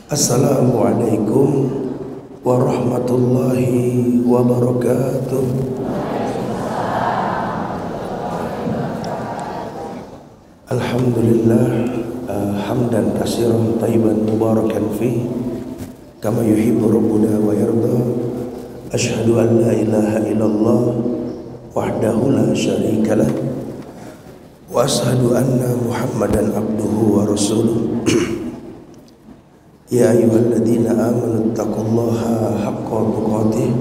Assalamualaikum warahmatullahi wabarakatuh. Alhamdulillah, hamdan katsiran thayyiban mubarakan fi kama yuhibbu rabbuna wa yarda. Asyhadu an la ilaha illallah wahdahu la syarikalah wa asyhadu anna Muhammadan abduhu wa rasuluh. Ya ayyuhalladzina amanu taqullaha haqqa tuqatih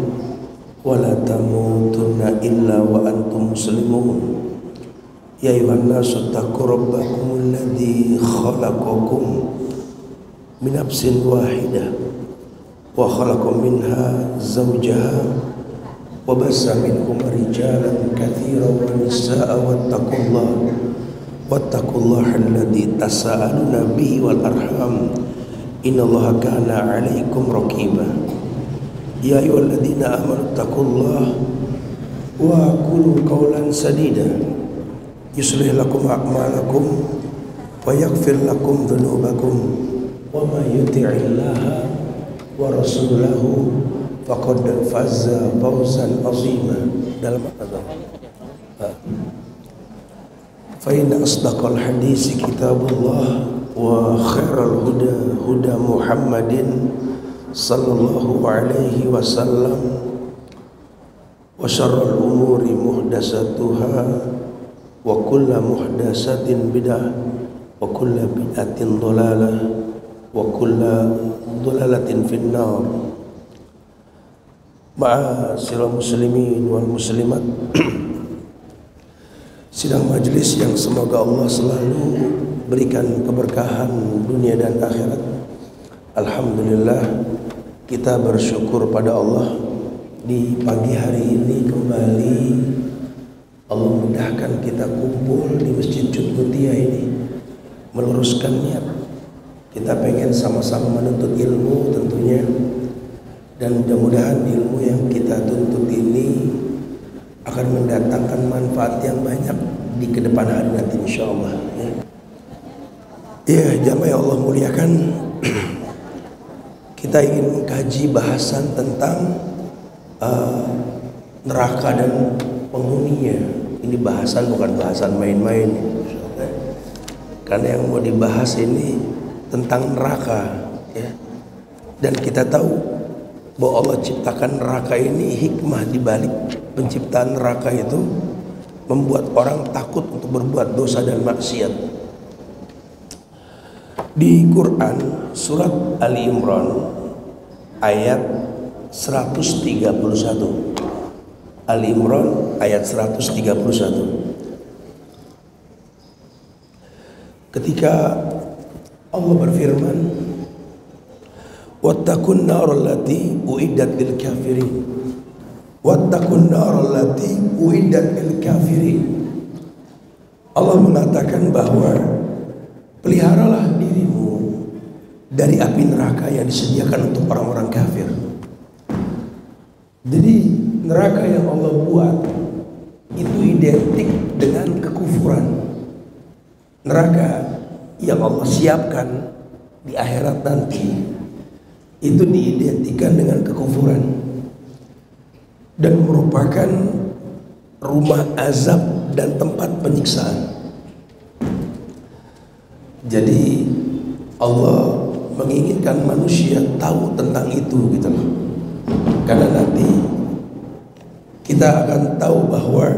wa la tamutunna illa wa antum muslimun. Ya ayyuhan nasu taqu rabbakumul ladzi khalaqakum min nafsin wahidah wa khalaqa minha zawjaha wa bassa minhum rijalan katsiran wa nisaa'a wattaqullaha alladzi tasaaluna bihi wal arham innallaha kana 'alaikum raqiba. Ya ayyuhalladzina amanu taqullaha wa qulu qawlan sadida yuslih lakum a'malakum wa yaghfir lakum dhunubakum wa may yuti'illaha wa rasulahu faqad faza fawzan 'azima. Dalam ayat fa inna asdaqal hadisi kitabullah wa khairal huda huda Muhammadin sallallahu alaihi wasallam wa syarrul umuri muhdatsatuha wa kullu muhdatsatin bid'ah wa kullu bid'atin dhalalah wa kullu dhalalatin finnar. Ma'asyiral muslimin wal muslimat, sidang majelis yang semoga Allah selalu berikan keberkahan dunia dan akhirat. Alhamdulillah, kita bersyukur pada Allah di pagi hari ini kembali Allah mudahkan kita kumpul di Masjid Cut Mutia ini, meluruskan niat. Kita pengen sama-sama menuntut ilmu tentunya, dan mudah-mudahan ilmu yang kita tuntut ini akan mendatangkan manfaat yang banyak di kedepan hari nanti insyaallah ya. Ya, jamaah yang Allah muliakan, kita ingin mengkaji bahasan tentang neraka dan penghuninya. Ini bahasan bukan bahasan main-main, karena yang mau dibahas ini tentang neraka ya. Dan kita tahu bahwa Allah ciptakan neraka ini, hikmah dibalik penciptaan neraka itu membuat orang takut untuk berbuat dosa dan maksiat. Di Quran surat Ali Imran ayat 131. Ali Imran ayat 131. Ketika Allah berfirman, wattaqun naral lati uiddat lil kafirin. Wattaqun naral lati uiddat lil kafirin. Allah mengatakan bahwa peliharalah dirimu dari api neraka yang disediakan untuk orang-orang kafir. Jadi neraka yang Allah buat itu identik dengan kekufuran. Neraka yang Allah siapkan di akhirat nanti itu diidentikan dengan kekufuran dan merupakan rumah azab dan tempat penyiksaan. Jadi Allah menginginkan manusia tahu tentang itu gitu loh. Karena nanti kita akan tahu bahwa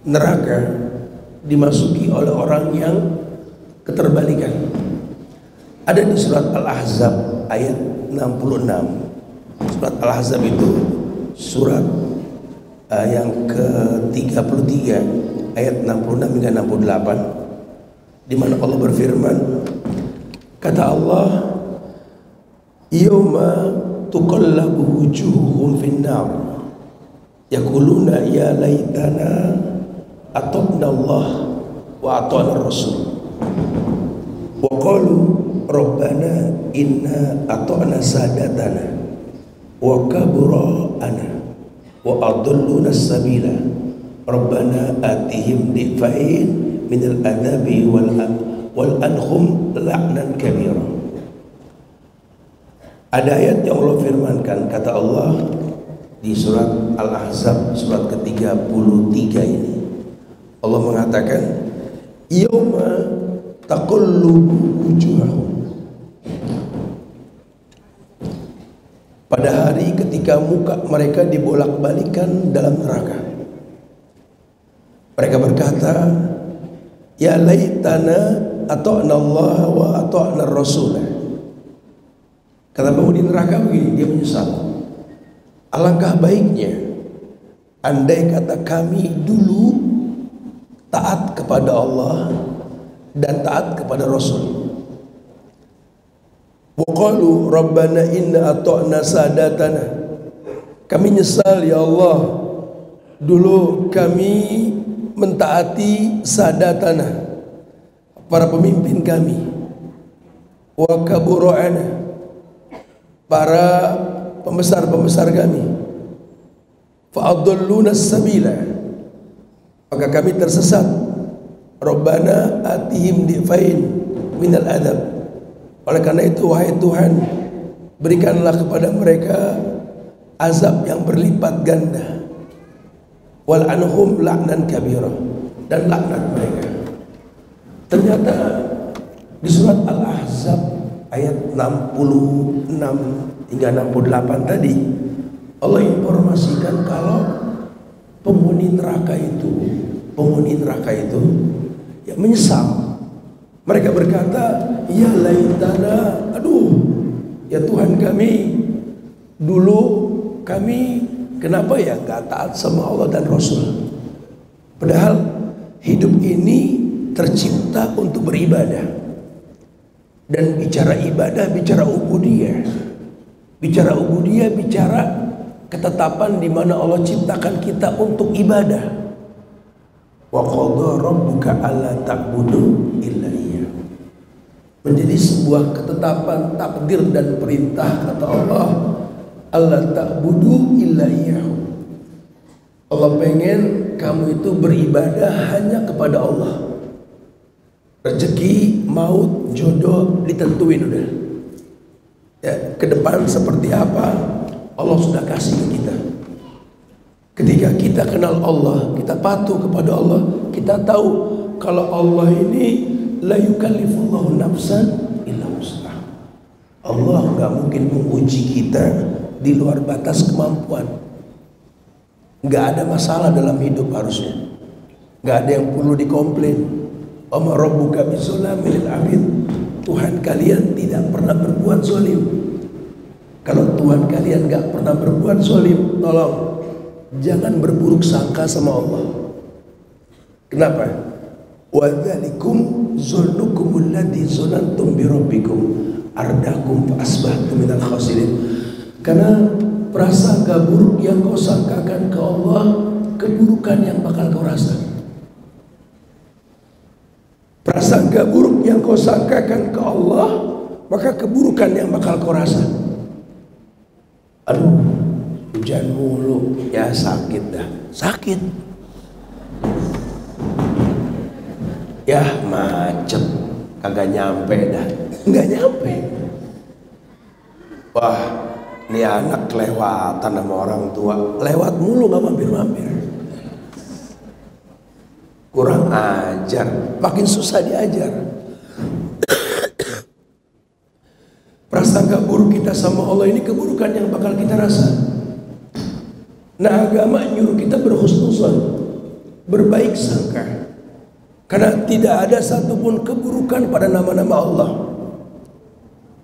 neraka dimasuki oleh orang yang keterbalikan. Ada di surat Al-Ahzab ayat 66. Surat Al-Ahzab itu surat yang ke-33 ayat 66 hingga 68, di mana Allah berfirman, kata Allah, yauma tuqallabu wujuhuhum finnar yaquluna ya laitana ata'na Allah wa ata'na Rasul wa qalu rabbana inna ata'na sadatana wa kabura'ana wa adalluna sabila rabbana atihim difain minal adabi wal anhum la'nan kabira. Ada ayat yang Allah firmankan, kata Allah di surat Al-Ahzab surat ke-33 ini. Allah mengatakan, yauma taqallubu wujuhahum. Pada hari ketika muka mereka dibolak-balikan dalam neraka, mereka berkata, ya laitana ata'na Allah wa ata'na Rasulah. Kata penghuni neraka begini, dia menyesal. Alangkah baiknya andai kata kami dulu taat kepada Allah dan taat kepada Rasul. Wa qalu rabbana inna ata'na sadatana. Kami nyesal ya Allah, dulu kami mentaati sadatana, para pemimpin kami, wa kabura'ana, para pembesar-pembesar kami, fa'adalluna sabila, maka kami tersesat. Rabbana atihim difain minal adab. Oleh karena itu wahai Tuhan, berikanlah kepada mereka azab yang berlipat ganda. Wal anhum la'nan kabira, dan laknat mereka. Ternyata di surat Al-Ahzab ayat 66 hingga 68 tadi Allah informasikan kalau penghuni neraka itu ya menyesal. Mereka berkata, ya laitana, aduh ya Tuhan kami, dulu kami kenapa ya nggak taat sama Allah dan Rasul. Padahal hidup ini tercipta untuk beribadah. Dan bicara ibadah, bicara ubudiyah. Bicara ubudiyah, bicara ketetapan di mana Allah ciptakan kita untuk ibadah. Wa qadha rabbuka alla ta'budu illa iyyah. Menjadi sebuah ketetapan takdir dan perintah, kata Allah, alla ta'budu illa iyyah. Allah pengen kamu itu beribadah hanya kepada Allah. Rezeki, maut, jodoh ditentuin udah. Ya, ke depan seperti apa Allah sudah kasih ke kita. Ketika kita kenal Allah, kita patuh kepada Allah, kita tahu kalau Allah ini la yukallifullahu nafsan illa wus'aha. Allah nggak mungkin menguji kita di luar batas kemampuan. Nggak ada masalah dalam hidup harusnya. Nggak ada yang perlu dikomplain. Ama rabbuka bizulamil abid. Tuhan kalian tidak pernah berbuat zalim. Kalau Tuhan kalian nggak pernah berbuat zalim, tolong jangan berburuk sangka sama Allah. Kenapa? Wa dzalikum dzunnukum alladzi dzanantum bi rabbikum ardakum fa asbahtum minal khasirin. Karena prasangka buruk yang kau sangkakan ke Allah, keburukan yang bakal kau rasa. Prasangka buruk yang kau sangkakan ke Allah, maka keburukan yang bakal kau rasa. Aduh, hujan mulu, ya sakit dah, sakit. Ya macet, kagak nyampe dah, nggak nyampe. Wah, ini anak kelewatan sama orang tua, lewat mulu nggak mampir-mampir. Kurang ajar, makin susah diajar. Prasangka buruk kita sama Allah ini keburukan yang bakal kita rasa. Nah, agama nyuruh kita berhusnuzon, berbaik sangka. Karena tidak ada satupun keburukan pada nama-nama Allah.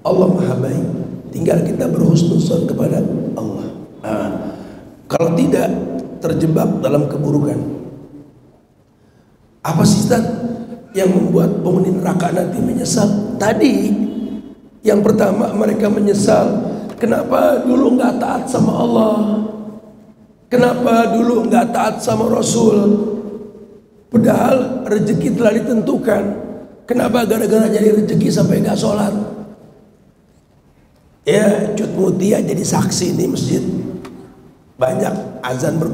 Allah Maha Baik. Tinggal kita berhusnuzon kepada Allah. Nah, kalau tidak terjebak dalam keburukan. Apa sih Ustaz yang membuat penghuni neraka nanti menyesal? Tadi yang pertama mereka menyesal, kenapa dulu nggak taat sama Allah? Kenapa dulu nggak taat sama Rasul? Padahal rezeki telah ditentukan. Kenapa gara-gara jadi rezeki sampai nggak sholat? Ya, Cut Mutia jadi saksi di masjid. Banyak azan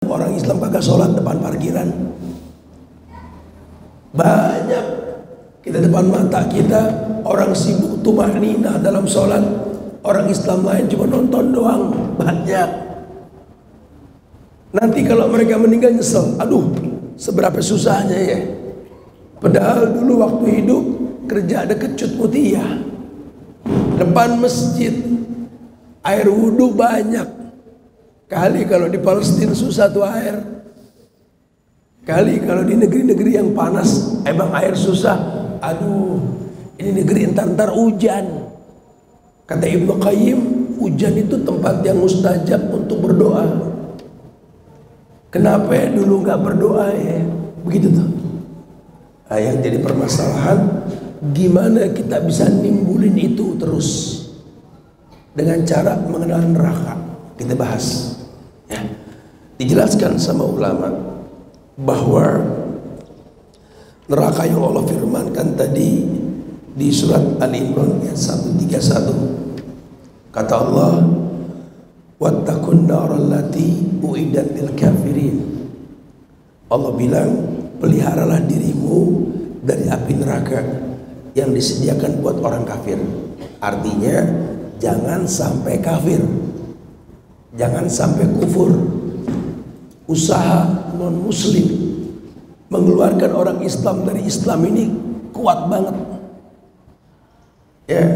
orang Islam kagak sholat depan parkiran. Banyak Kita depan mata kita orang sibuk tumanina dalam sholat, orang Islam lain cuma nonton doang. Banyak. Nanti kalau mereka meninggal nyesel, aduh seberapa susahnya ya. Padahal dulu waktu hidup kerja deket Cut Mutia, depan masjid, air wudhu banyak. Kali kalau di Palestina susah tuh air, kali kalau di negeri-negeri yang panas emang air susah. Aduh, ini negeri entar hujan. Kata Ibnu Qayyim, hujan itu tempat yang mustajab untuk berdoa. Kenapa ya dulu nggak berdoa ya? Begitu tuh. Nah, yang jadi permasalahan, gimana kita bisa nimbulin itu terus dengan cara mengenal neraka. Kita bahas. Ya. Dijelaskan sama ulama bahwa neraka yang Allah firmankan tadi di surat Al-Imran ayat 131, kata Allah, wattaqun naral lati uiddat lil kafirin. Allah bilang, peliharalah dirimu dari api neraka yang disediakan buat orang kafir. Artinya jangan sampai kafir, jangan sampai kufur. Usaha non muslim mengeluarkan orang Islam dari Islam ini kuat banget. Ya,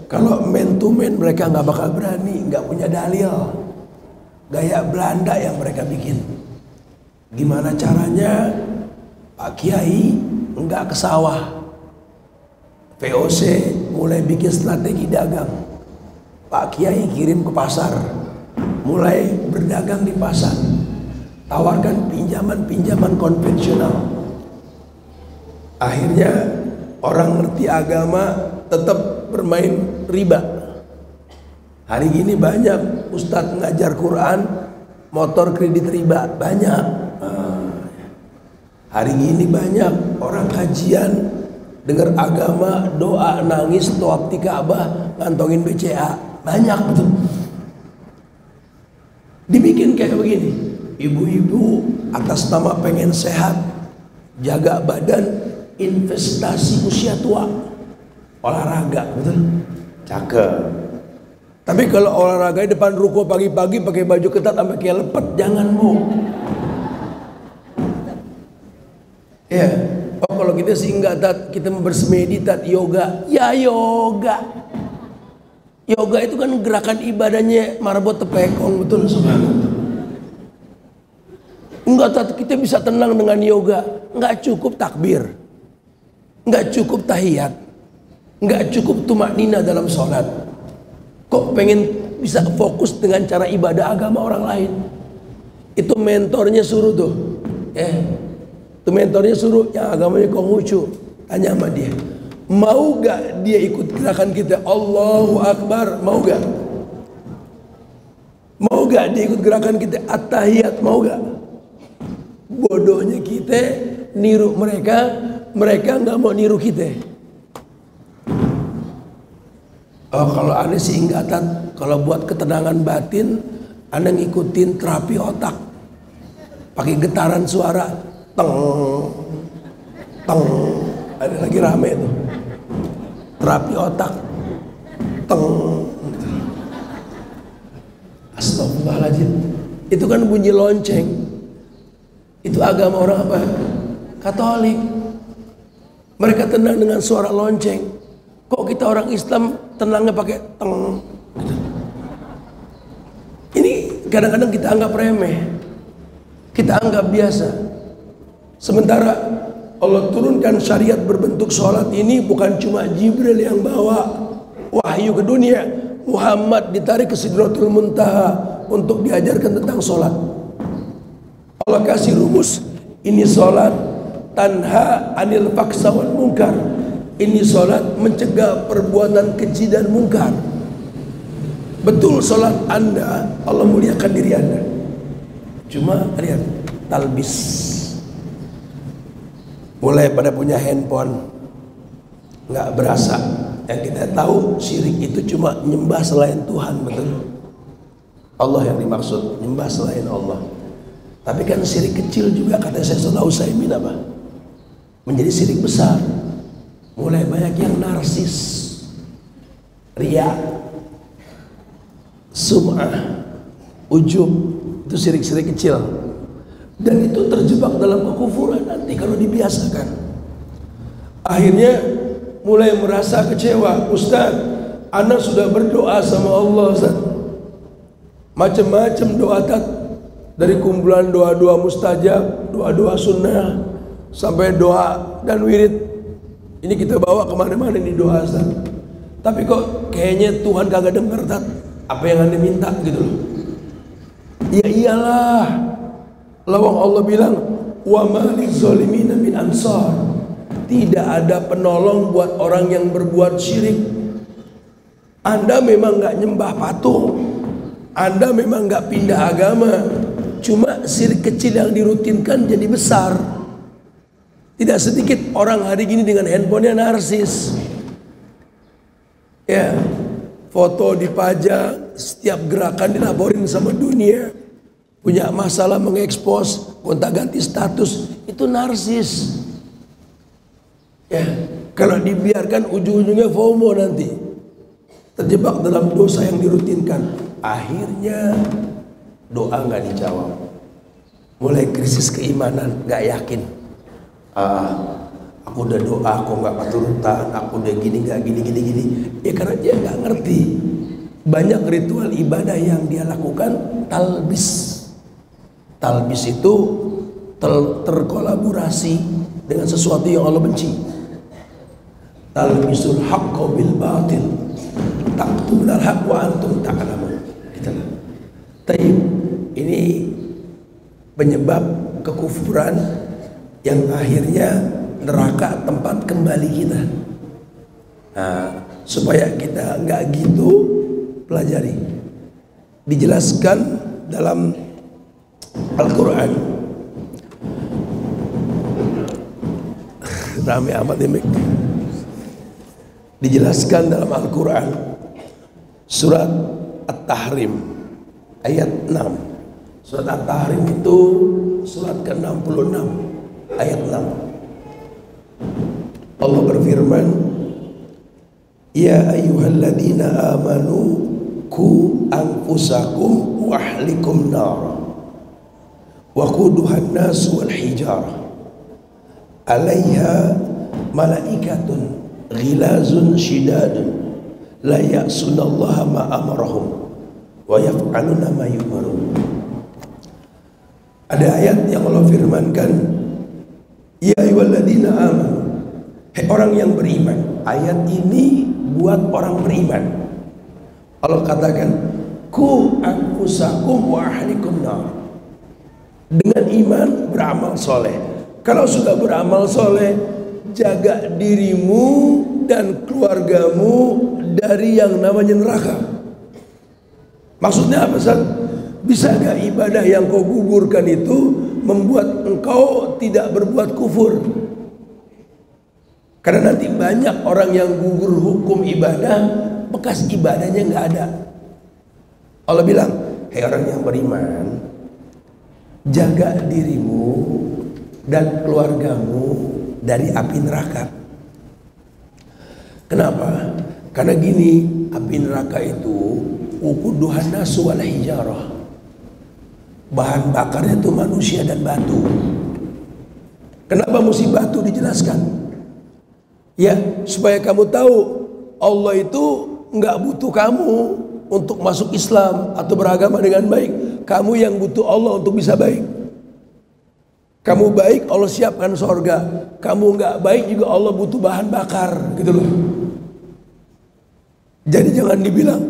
kalau man to man mereka nggak bakal berani, nggak punya dalil. Gaya Belanda yang mereka bikin. Gimana caranya Pak Kiai nggak ke sawah? VOC mulai bikin strategi dagang. Pak Kiai kirim ke pasar, mulai berdagang di pasar. Tawarkan pinjaman-pinjaman konvensional. Akhirnya orang ngerti agama tetap bermain riba. Hari ini banyak ustadz ngajar Quran, motor kredit riba banyak. Hari ini banyak orang kajian, dengar agama, doa, nangis, tawaf di Ka'bah, ngantongin BCA, banyak betul. Dibikin kayak begini. Ibu-ibu atas nama pengen sehat, jaga badan, investasi usia tua, olahraga, betul? Cakep. Tapi kalau olahraga di depan ruko pagi-pagi pakai baju ketat sampai kayak lepet, jangan bu. Ya, oh kalau kita sih enggak tat, kita mau bersemedi tat yoga, ya yoga. Yoga itu kan gerakan ibadahnya marbot tepekong, betul subhanallah. Enggak, kita bisa tenang dengan yoga. Enggak cukup takbir, enggak cukup tahiyat, enggak cukup tumaknina dalam sholat. Kok pengen bisa fokus dengan cara ibadah agama orang lain? Itu mentornya suruh tuh, itu mentornya suruh yang agamanya Konghucu. Tanya sama dia, mau gak dia ikut gerakan kita Allahu Akbar? Mau gak? Mau gak dia ikut gerakan kita At-Tahiyat? Mau gak? Bodohnya kita niru mereka, mereka nggak mau niru kita. Oh, kalau aneh sih ingatan, kalau buat ketenangan batin, aneh ngikutin terapi otak, pakai getaran suara, teng, teng, ada lagi rame tuh, terapi otak, teng, astagfirullahaladzim, itu kan bunyi lonceng. Itu agama orang apa? Katolik. Mereka tenang dengan suara lonceng. Kok kita orang Islam tenangnya pakai teng? Ini kadang-kadang kita anggap remeh, kita anggap biasa. Sementara Allah turunkan syariat berbentuk sholat ini bukan cuma Jibril yang bawa wahyu ke dunia. Muhammad ditarik ke Sidratul Muntaha untuk diajarkan tentang sholat. Allah kasih rumus, ini sholat tanha anil faksa wal munkar. Ini sholat mencegah perbuatan keji dan munkar. Betul sholat Anda, Allah muliakan diri Anda. Cuma lihat talbis, mulai pada punya handphone, nggak berasa. Yang kita tahu syirik itu cuma nyembah selain Tuhan, betul? Allah yang dimaksud, nyembah selain Allah. Tapi kan syirik kecil juga kata Syekh Shalih Al Utsaimin apa? Menjadi syirik besar. mulai banyak yang narsis, riya, sum'ah, ujub. Itu syirik-syirik kecil, dan itu terjebak dalam kekufuran nanti kalau dibiasakan. Akhirnya mulai merasa kecewa. Ustaz, ana sudah berdoa sama Allah, Ustaz, macam-macam doa, dari kumpulan doa-doa mustajab, doa-doa sunnah, sampai doa dan wirid. Ini kita bawa kemana-mana nih doa, Ustaz. Tapi kok kayaknya Tuhan kagak dengar, Ustaz, apa yang anda minta gitu loh. Ya iyalah, lawang Allah bilang wa ma lizzalimin min ansar. Tidak ada penolong buat orang yang berbuat syirik. Anda memang gak nyembah patung, Anda memang gak pindah agama, cuma syirik kecil yang dirutinkan jadi besar. Tidak sedikit orang hari gini dengan handphonenya narsis. Ya, foto dipajang, setiap gerakan dilaporin sama dunia. Punya masalah mengekspos, gonta-ganti status, itu narsis. Ya, kalau dibiarkan ujung-ujungnya FOMO nanti. Terjebak dalam dosa yang dirutinkan. Akhirnya doa nggak dijawab. Mulai krisis keimanan, nggak yakin. Aku udah doa, aku nggak paturutan, aku udah gini nggak gini. Ya karena dia nggak ngerti. Banyak ritual ibadah yang dia lakukan talbis. Talbis itu terkolaborasi dengan sesuatu yang Allah benci. Talbisul haqqo bil batil, taqtumul haqq wa antum ta'lamun. Gitu. Taib, ini penyebab kekufuran yang akhirnya neraka tempat kembali kita. Nah, supaya kita nggak gitu, pelajari. Dijelaskan dalam Al-Quran. Rame amat ini. Dijelaskan dalam Al-Quran, surat At-Tahrim ayat 6. Surat At-Tahrim itu surat ke-66 ayat 6. Allah berfirman, ya ayyuhalladzina amanu ku anfusakum wa ahlikum nar wa quduhan nas wal hijarah alaiha malaikatun ghilazun shidadun la ya'sunallaha ma amarahum wa yaf'aluna ma yu'marun. Ada ayat yang Allah firmankan, ya ayyuhalladzina amanu, hai orang yang beriman. Ayat ini buat orang beriman. Allah katakan, ku anfusakum wa ahlikum nar. Dengan iman beramal soleh. Kalau sudah beramal soleh, jaga dirimu dan keluargamu dari yang namanya neraka. Maksudnya apa, Ustaz? Bisa gak ibadah yang kau gugurkan itu membuat engkau tidak berbuat kufur? Karena nanti banyak orang yang gugur hukum ibadah, bekas ibadahnya nggak ada. Allah bilang, hei orang yang beriman, jaga dirimu dan keluargamu dari api neraka. Kenapa? Karena gini, api neraka itu wuquduhan nasu wal hijarah. Bahan bakarnya itu manusia dan batu. Kenapa mesti batu dijelaskan? Ya, supaya kamu tahu Allah itu nggak butuh kamu untuk masuk Islam atau beragama dengan baik. Kamu yang butuh Allah untuk bisa baik. Kamu baik, Allah siapkan sorga. Kamu nggak baik juga Allah butuh bahan bakar, gitu loh. Jadi jangan dibilang,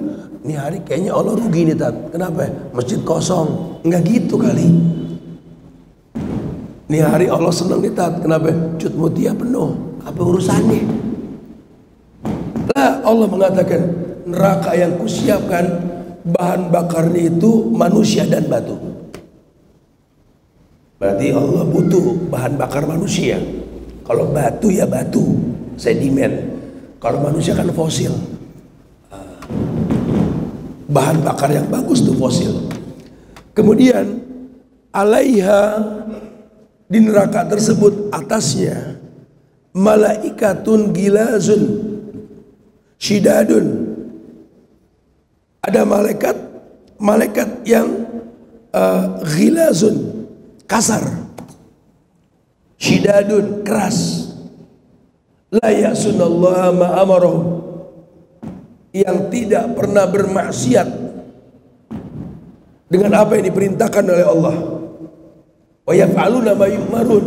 ini hari kayaknya Allah rugi nih, Tat. Kenapa? Masjid kosong. Nggak gitu kali. Ini hari Allah senang nih, Tat. Kenapa? Cut mutia penuh. Apa urusannya? Lah Allah mengatakan, neraka yang kusiapkan bahan bakarnya itu manusia dan batu. Berarti Allah butuh bahan bakar manusia. Kalau batu ya batu, sedimen. Kalau manusia kan fosil. Bahan bakar yang bagus tuh fosil. Kemudian alaiha, di neraka tersebut atasnya, malaikatun gilazun syidadun. Ada malaikat yang ghilazun, kasar, syidadun, keras, la ya'sunallaha ma amarahum, yang tidak pernah bermaksiat dengan apa yang diperintahkan oleh Allah, wa yaf'aluna ma yu'marun,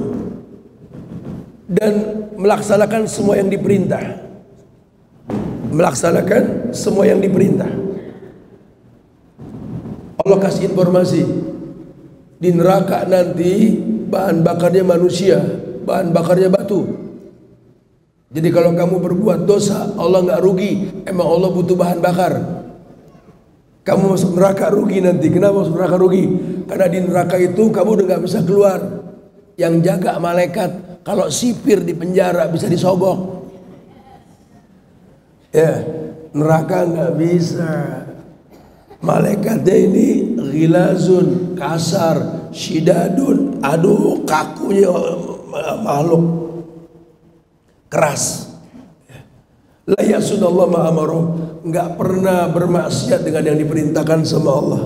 dan melaksanakan semua yang diperintah, melaksanakan semua yang diperintah. Allah kasih informasi, di neraka nanti bahan bakarnya manusia, bahan bakarnya batu. Jadi kalau kamu berbuat dosa, Allah nggak rugi. Emang Allah butuh bahan bakar. Kamu masuk neraka rugi nanti. Kenapa masuk neraka rugi? Karena di neraka itu kamu udah nggak bisa keluar. Yang jaga malaikat, kalau sipir di penjara bisa disogok. Ya, neraka nggak bisa. Malaikatnya ini ghilazun, kasar, syidadun, aduh kakunya makhluk, keras. La ya'sunallaha ma amarum, enggak pernah bermaksiat dengan yang diperintahkan sama Allah.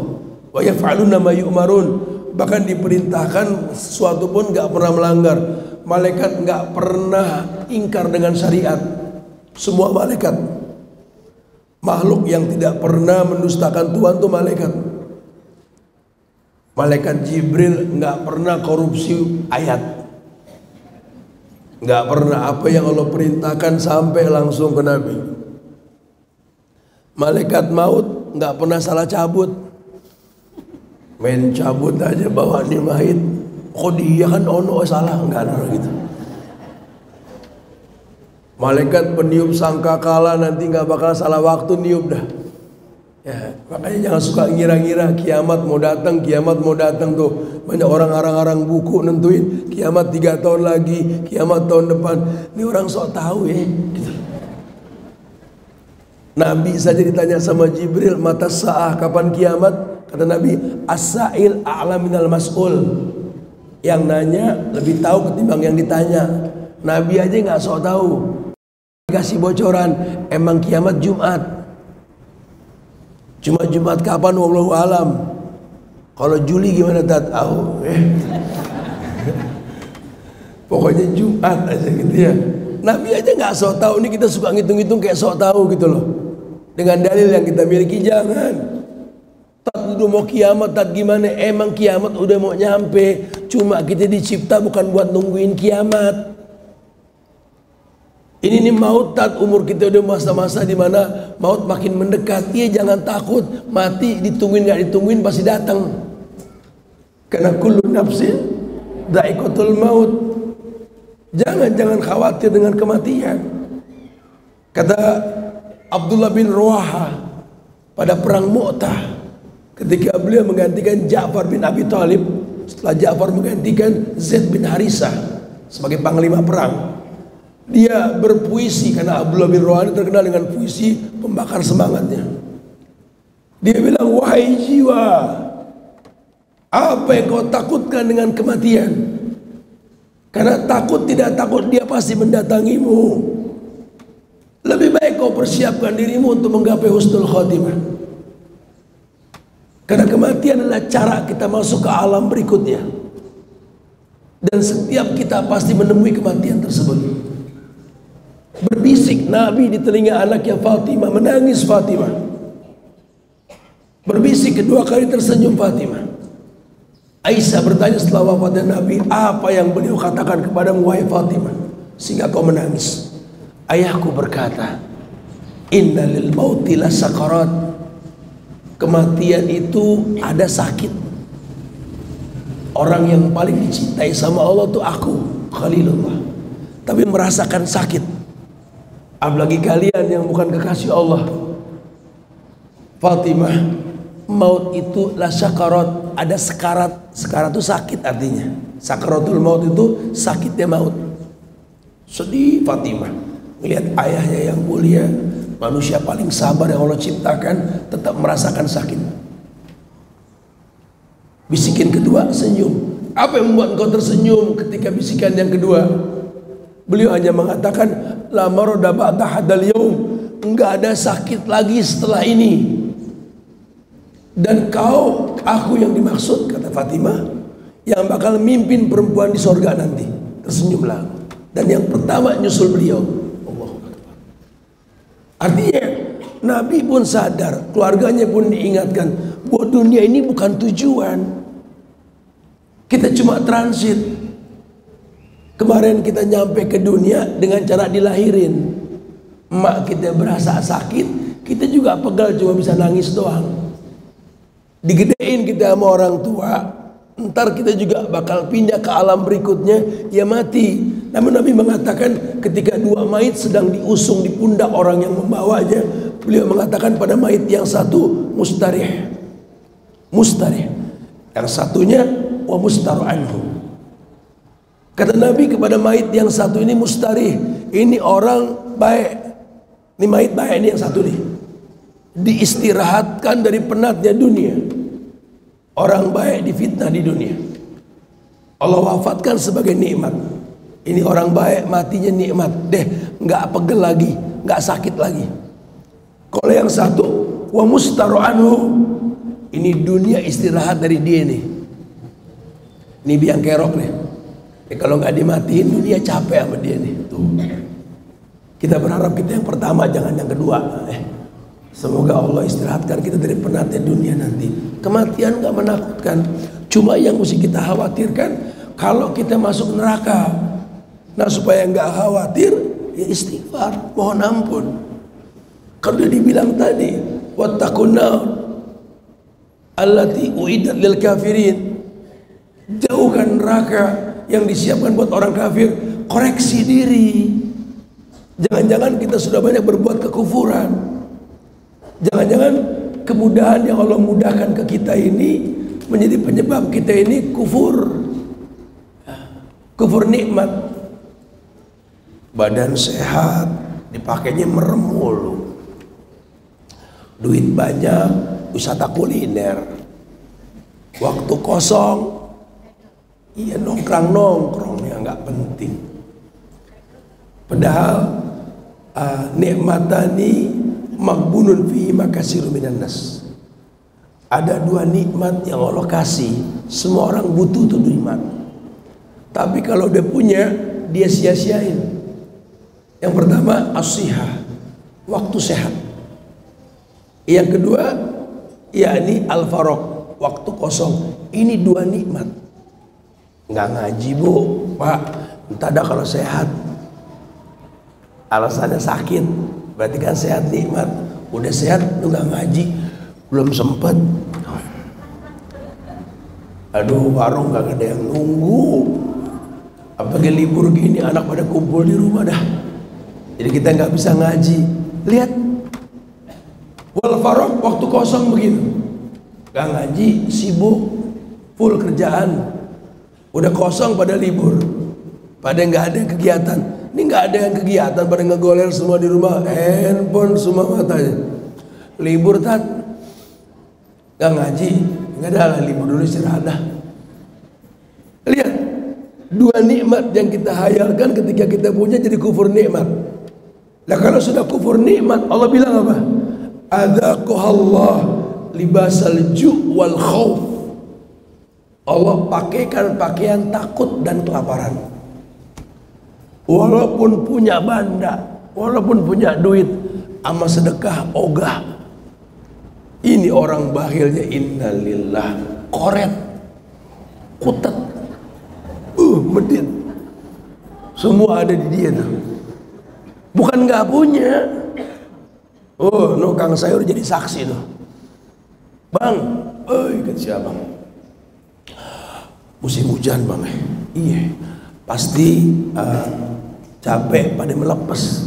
Wa yaf'aluna ma yu'marun, bahkan diperintahkan sesuatu pun enggak pernah melanggar. Malaikat enggak pernah ingkar dengan syariat. Semua malaikat. Makhluk yang tidak pernah mendustakan Tuhan itu malaikat. Malaikat Jibril nggak pernah korupsi ayat, nggak pernah apa yang Allah perintahkan sampai langsung ke Nabi. Malaikat maut nggak pernah salah cabut, main cabut aja bawa nimahit, kok dia kan ono salah, nggak ada gitu. Malaikat peniup sangkakala nanti nggak bakal salah waktu niup dah. Ya, makanya jangan suka ngira-ngira kiamat mau datang tuh. Banyak orang buku nentuin kiamat 3 tahun lagi, kiamat tahun depan. Ini orang sok tahu ya. Gitu. Nabi saja ditanya sama Jibril, mata sa'ah, kapan kiamat? Kata Nabi, as-sa'il a'la minal mas'ul. Yang nanya lebih tahu ketimbang yang ditanya. Nabi aja nggak sok tahu. Kasih bocoran, emang kiamat Jumat. Cuma Jumat kapan wallahu alam. Kalau Juli gimana tak tahu. Pokoknya Jumat aja gitu ya. Nabi aja nggak sok tahu. Ini kita suka ngitung-ngitung kayak sok tahu gitu loh. Dengan dalil yang kita miliki, jangan. Tat udah mau kiamat, tat gimana? Emang kiamat udah mau nyampe. Cuma kita dicipta bukan buat nungguin kiamat. Ini nih maut, tat umur kita udah masa-masa di mana maut makin mendekat. Iya, jangan takut mati, ditungguin nggak ditungguin pasti datang. Karena kullu nafsin dha'iqatul maut. Jangan khawatir dengan kematian. Kata Abdullah bin Rawaha pada perang Mu'tah, ketika beliau menggantikan Ja'far bin Abi Thalib setelah Ja'far menggantikan Zaid bin Harisah sebagai panglima perang. Dia berpuisi karena Abdullah bin Rawaha terkenal dengan puisi pembakar semangatnya. Dia bilang, wahai jiwa, apa yang kau takutkan dengan kematian? Karena takut tidak takut dia pasti mendatangimu. Lebih baik kau persiapkan dirimu untuk menggapai husnul khotimah. Karena kematian adalah cara kita masuk ke alam berikutnya. Dan setiap kita pasti menemui kematian tersebut. Berbisik Nabi di telinga anaknya Fatimah, menangis Fatimah. Berbisik kedua kali tersenyum Fatimah. Aisyah bertanya setelah wafatnya Nabi, apa yang beliau katakan kepadamu wahai Fatimah sehingga kau menangis? Ayahku berkata, innalil mauti lasakarat. Kematian itu ada sakit. Orang yang paling dicintai sama Allah itu aku, Khalilullah, tapi merasakan sakit. Apalagi kalian yang bukan kekasih Allah. Fatimah, maut itu la syakarat, ada sekarat. Sekarat itu sakit artinya. Sakaratul maut itu sakitnya maut. Sedih Fatimah melihat ayahnya yang mulia, manusia paling sabar yang Allah ciptakan, tetap merasakan sakit. Bisikan kedua, senyum. Apa yang membuat engkau tersenyum ketika bisikan yang kedua? Beliau hanya mengatakan la marada ba'da hadal yaum, enggak ada sakit lagi setelah ini. Dan aku yang dimaksud, kata Fatimah, yang bakal mimpin perempuan di sorga nanti. Tersenyumlah. Dan yang pertama nyusul beliau. Allahu Akbar. Artinya Nabi pun sadar, keluarganya pun diingatkan bahwa dunia ini bukan tujuan. Kita cuma transit. Kemarin kita nyampe ke dunia dengan cara dilahirin. Emak kita berasa sakit, kita juga pegal cuma bisa nangis doang. Digedein kita sama orang tua, ntar kita juga bakal pindah ke alam berikutnya, ya mati. Namun Nabi mengatakan ketika dua mayit sedang diusung di pundak orang yang membawanya, beliau mengatakan pada mayit yang satu mustarih, mustarih, yang satunya wa mustaru anhu. Kata Nabi kepada mayit yang satu ini mustarih, ini orang baik, ini mayit baik, ini yang satu nih, diistirahatkan dari penatnya dunia. Orang baik difitnah di dunia, Allah wafatkan sebagai nikmat. Ini orang baik matinya nikmat, deh nggak pegel lagi, nggak sakit lagi. Kalau yang satu wa mustaru anhu, ini dunia istirahat dari dia nih. Ini biang kerok nih. Kalau nggak dimatiin dunia capek sama dia nih. Tuh. Kita berharap kita yang pertama, jangan yang kedua. Semoga Allah istirahatkan kita dari penatnya dunia nanti. Kematian gak menakutkan. Cuma yang mesti kita khawatirkan kalau kita masuk neraka. Nah supaya gak khawatir, ya istighfar, mohon ampun. Kalau udah dibilang tadi, wattaqun nar allati uiddat lil kafirin. Jauhkan neraka yang disiapkan buat orang kafir. Koreksi diri. Jangan-jangan kita sudah banyak berbuat kekufuran. Jangan-jangan kemudahan yang Allah mudahkan ke kita ini menjadi penyebab kita ini kufur. Kufur nikmat. Badan sehat, dipakainya merem mulu. Duit banyak, wisata kuliner. Waktu kosong, iya nongkrong yang nggak penting. Padahal nikmatani magbunun fi makasiru minan nas. Ada dua nikmat yang Allah kasih, semua orang butuh tuh nikmat. Tapi kalau udah punya, dia sia-siain. Yang pertama as-sihah, waktu sehat. Yang kedua yakni al-faraq, waktu kosong. Ini dua nikmat. Nggak ngaji bu, pak, entah dah kalau sehat. Alasannya sakit, berarti kan sehat nikmat. Udah sehat lu gak ngaji, belum sempet. Aduh warung gak ada yang nunggu. Apalagi libur gini anak pada kumpul di rumah dah. Jadi kita gak bisa ngaji. Lihat, wal faraq, waktu kosong begitu. Gak ngaji, sibuk, full kerjaan. Udah kosong pada libur, pada gak ada kegiatan. Ini nggak ada yang kegiatan, pada ngegoler semua di rumah, handphone semua matanya. Libur tat, nggak ngaji, nggak ada libur dulu istirahat dah. Lihat, dua nikmat yang kita hayalkan ketika kita punya jadi kufur nikmat. Nah kalau sudah kufur nikmat, Allah bilang apa? Adzaqahallah libasal ju' wal khauf. Allah pakaikan pakaian takut dan kelaparan. Walaupun punya banda, walaupun punya duit, ama sedekah ogah. Ini orang bakhilnya innalillah, koret, kutet, medit. Semua ada di dia tuh. Bukan nggak punya. Oh, no kang sayur jadi saksi tuh. Bang, ikut siapa? Musim hujan bang, iya. Pasti capek pada melepas.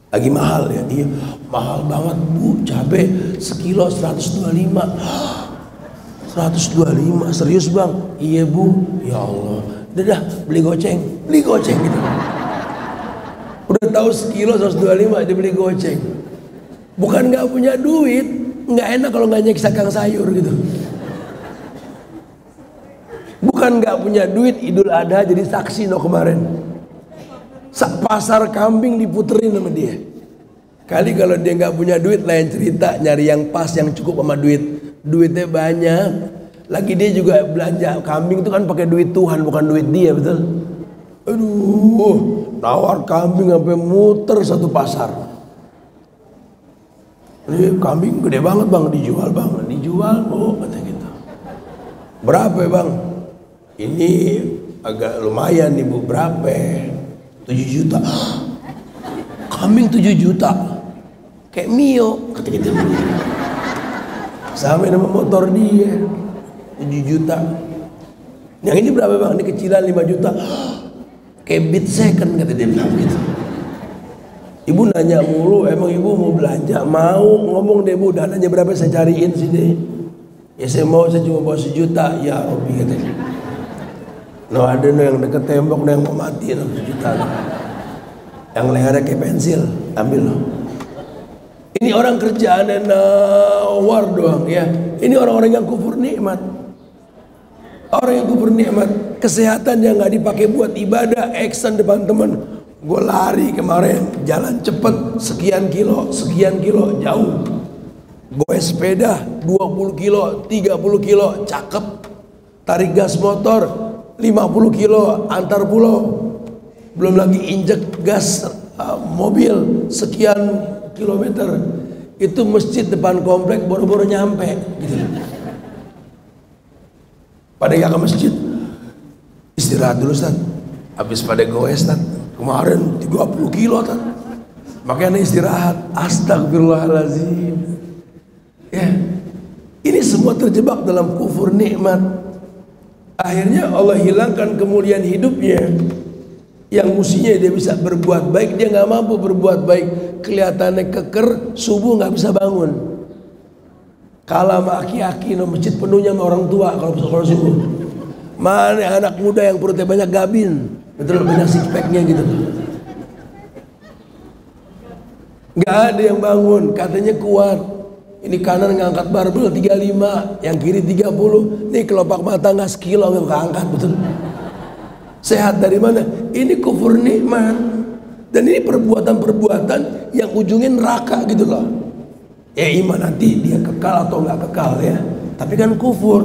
Lagi mahal ya, iya mahal banget bu, cabai sekilo 125. 125 serius bang? Iya bu. Ya Allah, udah dah beli goceng gitu. Udah tahu sekilo 125 dia beli goceng. Bukan nggak punya duit, nggak enak kalau nggak nyeksa kang sayur gitu. Bukan nggak punya duit, Idul Adha jadi saksi no kemarin. Pasar kambing diputerin sama dia. Kali kalau dia nggak punya duit lain cerita, nyari yang pas yang cukup sama duitnya banyak. Lagi dia juga belanja kambing itu kan pakai duit Tuhan bukan duit dia, betul? Aduh, nawar kambing sampai muter satu pasar. Ini kambing gede banget bang, dijual bang, dijual oh kata gitu. Berapa ya bang? Ini agak lumayan nih bu, berapa? 7 juta. Kambing 7 juta. Kayak Mio kata gitu. Sama nama motor dia 7 juta. Yang ini berapa bang? Ini kecilan 5 juta. Kayak Beat Second kata dia bilang gitu. Ibu nanya mulu, emang ibu mau belanja? Mau, ngomong deh bu, dananya berapa saya cariin sini. Ya saya mau, saya cuma bawa 1 juta. Ya Robi katanya. No ada no yang deket tembok, no yang mau mati no 1 juta no. Yang lehernya kayak pensil, ambil no. Ini orang kerjaannya nawar doang ya. Ini orang-orang yang kufur nikmat. Orang yang kufur nikmat, kesehatan yang nggak dipakai buat ibadah, action depan temen. Gue lari kemarin, jalan cepet sekian kilo jauh. Gue sepeda 20 kilo, 30 kilo, cakep. Tarik gas motor 50 kilo antar pulau. Belum lagi injek gas mobil sekian kilometer. Itu masjid depan komplek boro-boro nyampe gitu. Pada gak ke masjid, istirahat dulu Ustaz. Habis pada goes Ustaz. Kemarin 30 kilo Ustaz. Makanya istirahat. Astagfirullahaladzim. Ya, ini semua terjebak dalam kufur nikmat. Akhirnya Allah hilangkan kemuliaan hidupnya. Yang mestinya dia bisa berbuat baik, dia nggak mampu berbuat baik. Kelihatannya keker, subuh nggak bisa bangun. Kalah sama aki-aki, no masjid penuhnya sama orang tua kalau subuh. Mana anak muda yang perutnya banyak gabin, betul banyak six packnya gitu. Nggak ada yang bangun, katanya kuat. Ini kanan ngangkat barbel 35, yang kiri 30. Nih kelopak mata nggak sekilo nggak keangkat, betul. Sehat dari mana? Ini kufur nikmat. Dan ini perbuatan-perbuatan yang ujungnya neraka gitu loh. Ya iman nanti dia kekal atau nggak kekal ya. Tapi kan kufur.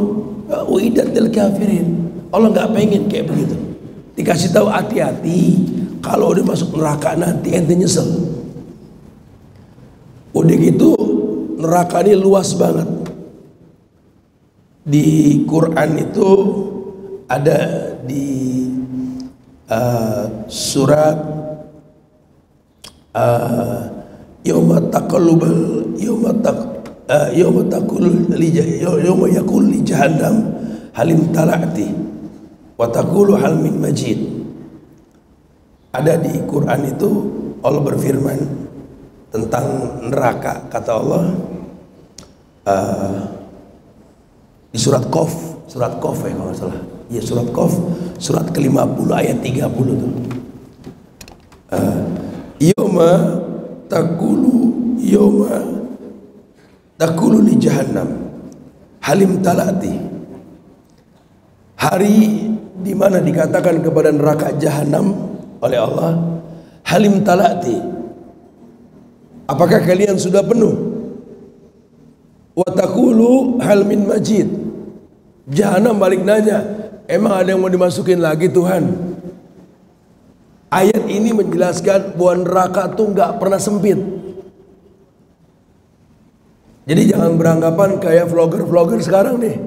Uiddatil kafirin. Allah nggak pengen kayak begitu. Dikasih tahu hati-hati. Kalau udah masuk neraka nanti ente nyesel. Udah gitu neraka ini luas banget. Di Quran itu ada di surat yawma yakul li jahannam halim tala'ti wa taqulu hal min majid. Ada di Quran itu Allah berfirman tentang neraka, kata Allah di surat Qaf ya kalau nggak salah. Ya surat Qaf, surat ke-50 ayat 30 tuh. Yawma takulu li jahannam halim talati. Hari di mana dikatakan kepada neraka jahanam oleh Allah, halim talati. Apakah kalian sudah penuh? Wa taqulu hal min majid. Jahanam balik nanya, emang ada yang mau dimasukin lagi Tuhan? Ayat ini menjelaskan bahwa neraka tuh nggak pernah sempit. Jadi jangan beranggapan kayak vlogger sekarang nih,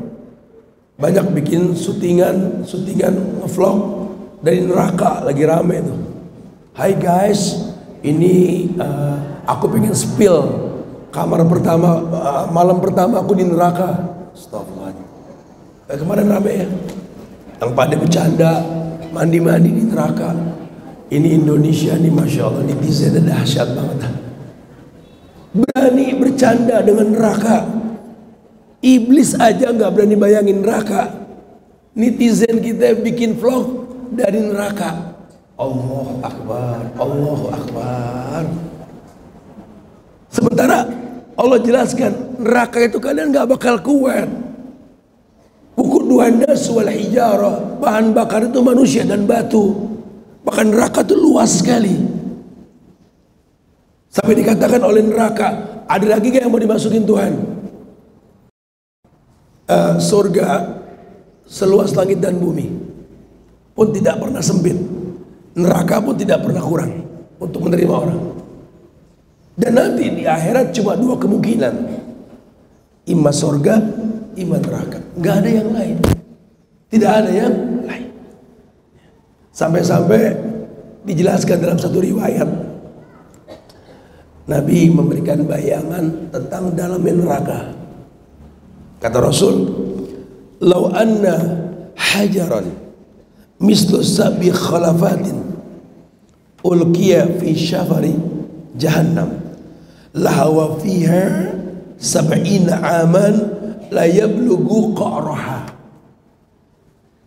banyak bikin syutingan vlog dari neraka, lagi rame tuh. Hai guys, ini aku pengen spill kamar pertama, malam pertama aku di neraka. Astagfirullah. Kemarin rame ya, yang pada bercanda mandi-mandi di neraka. Ini Indonesia nih, masya Allah, netizen dahsyat banget. Berani bercanda dengan neraka. Iblis aja nggak berani bayangin neraka. Netizen kita bikin vlog dari neraka. Allahu Akbar, Allahu Akbar. Sementara Allah jelaskan neraka itu kalian nggak bakal kuat. Wuquduhan nas wal hijarah, bahan bakar itu manusia dan batu. Bahkan neraka itu luas sekali. Sampai dikatakan oleh neraka, ada lagi gak yang mau dimasukin Tuhan? Surga seluas langit dan bumi pun tidak pernah sempit. Neraka pun tidak pernah kurang untuk menerima orang. Dan nanti di akhirat cuma dua kemungkinan, imma surga, imma neraka. Gak ada yang lain. Tidak ada yang lain. Sampai-sampai dijelaskan dalam satu riwayat, Nabi memberikan bayangan tentang dalamnya neraka. Kata Rasul, "Lau anna hajaran mislu sabi khalafatin ulqiya fi syafari jahannam lahawa fiha sab'ina aman la yablughu qa'raha."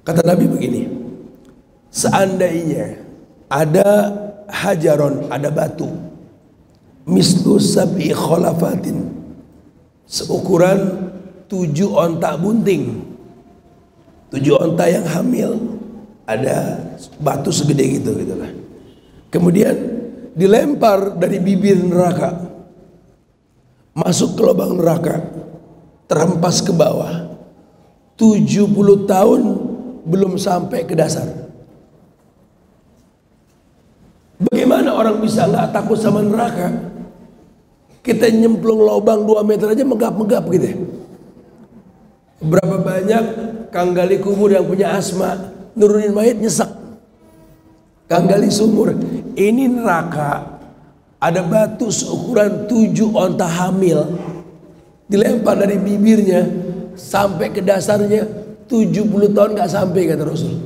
Kata Nabi begini, seandainya ada hajaron, ada batu mislu sabi khalafatin, seukuran 7 onta bunting, 7 onta yang hamil, ada batu segede gitu gitulah. Kemudian dilempar dari bibir neraka, masuk ke lubang neraka, terhempas ke bawah, 70 tahun belum sampai ke dasar. Bagaimana orang bisa nggak takut sama neraka? Kita nyemplung lubang 2 meter aja megap-megap gitu ya. Berapa banyak kang gali kubur yang punya asma, nurunin mayat nyesek. Kang gali sumur, ini neraka, ada batu seukuran 7 onta hamil, dilempar dari bibirnya sampai ke dasarnya 70 tahun gak sampai, kata Rasul.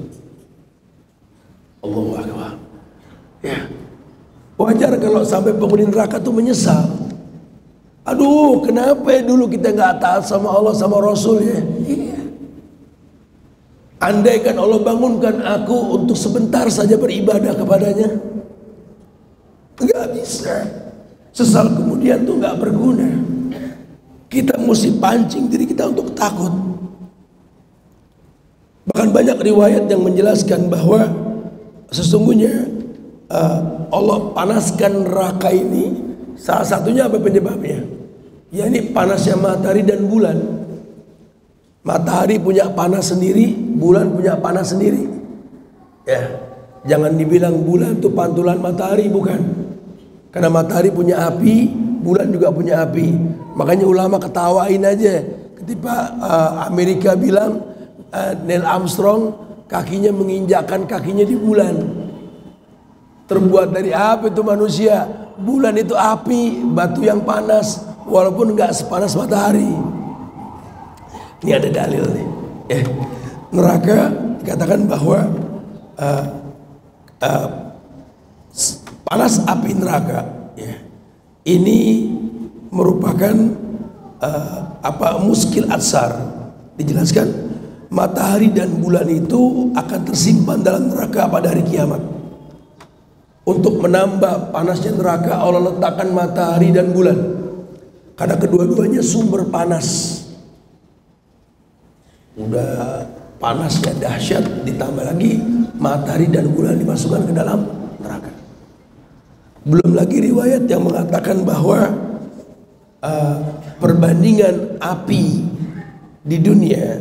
Allahu Akbar. Ya, wajar kalau sampai penghuni neraka tuh menyesal. Aduh, kenapa ya dulu kita nggak taat sama Allah sama Rasul ya? Iya. Andaikan Allah bangunkan aku untuk sebentar saja beribadah kepadanya, nggak bisa. Sesal kemudian tuh nggak berguna. Kita mesti pancing diri kita untuk takut. Bahkan banyak riwayat yang menjelaskan bahwa sesungguhnya Allah panaskan neraka ini, salah satunya apa penyebabnya? Ya, ini panasnya matahari dan bulan. Matahari punya panas sendiri, bulan punya panas sendiri. Ya, jangan dibilang bulan itu pantulan matahari, bukan. Karena matahari punya api, bulan juga punya api. Makanya ulama ketawain aja ketika Amerika bilang Neil Armstrong kakinya menginjakkan kakinya di bulan. Terbuat dari apa itu manusia? Bulan itu api, batu yang panas, walaupun nggak sepanas matahari. Ini ada dalil nih. Neraka dikatakan bahwa panas api neraka, ini merupakan muskil atsar. Dijelaskan matahari dan bulan itu akan tersimpan dalam neraka pada hari kiamat. Untuk menambah panasnya neraka, Allah letakkan matahari dan bulan, karena kedua-duanya sumber panas. Udah panasnya dahsyat, ditambah lagi matahari dan bulan dimasukkan ke dalam neraka. Belum lagi riwayat yang mengatakan bahwa perbandingan api di dunia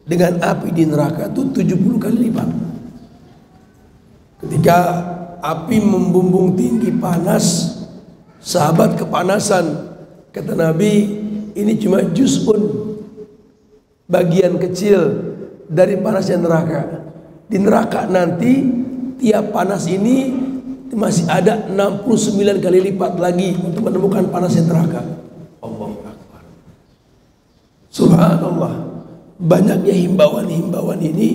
dengan api di neraka itu 70 kali lipat. Ketika api membumbung tinggi panas, sahabat kepanasan, kata Nabi, ini cuma juz'un, bagian kecil dari panasnya neraka. Di neraka nanti tiap panas ini masih ada 69 kali lipat lagi untuk menemukan panasnya neraka. Allahu Akbar. Subhanallah. Banyaknya himbauan-himbauan ini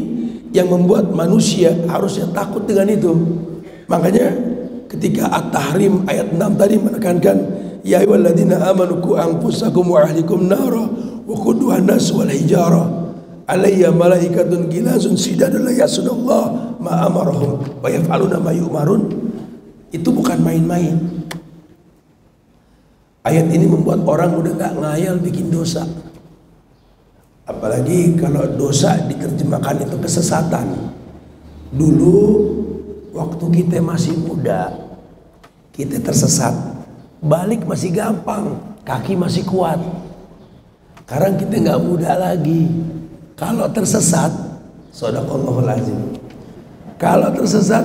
yang membuat manusia harusnya takut dengan itu. Makanya ketika At-Tahrim ayat 6 tadi menekankan, ya ayyuhalladzina amanu qu anfusakum wa ahlikum nara wa quduhan nas wal hijarah alayya malaikatun gilazun sidadun la yasunallah ma amarahum wa yaf'aluna ma yu'marun. Itu bukan main-main. Ayat ini membuat orang udah gak ngayal bikin dosa. Apalagi kalau dosa diterjemahkan itu kesesatan. Dulu waktu kita masih muda, kita tersesat, balik masih gampang, kaki masih kuat. Sekarang kita nggak muda lagi. Kalau tersesat, shadaqallahul azim. Kalau tersesat,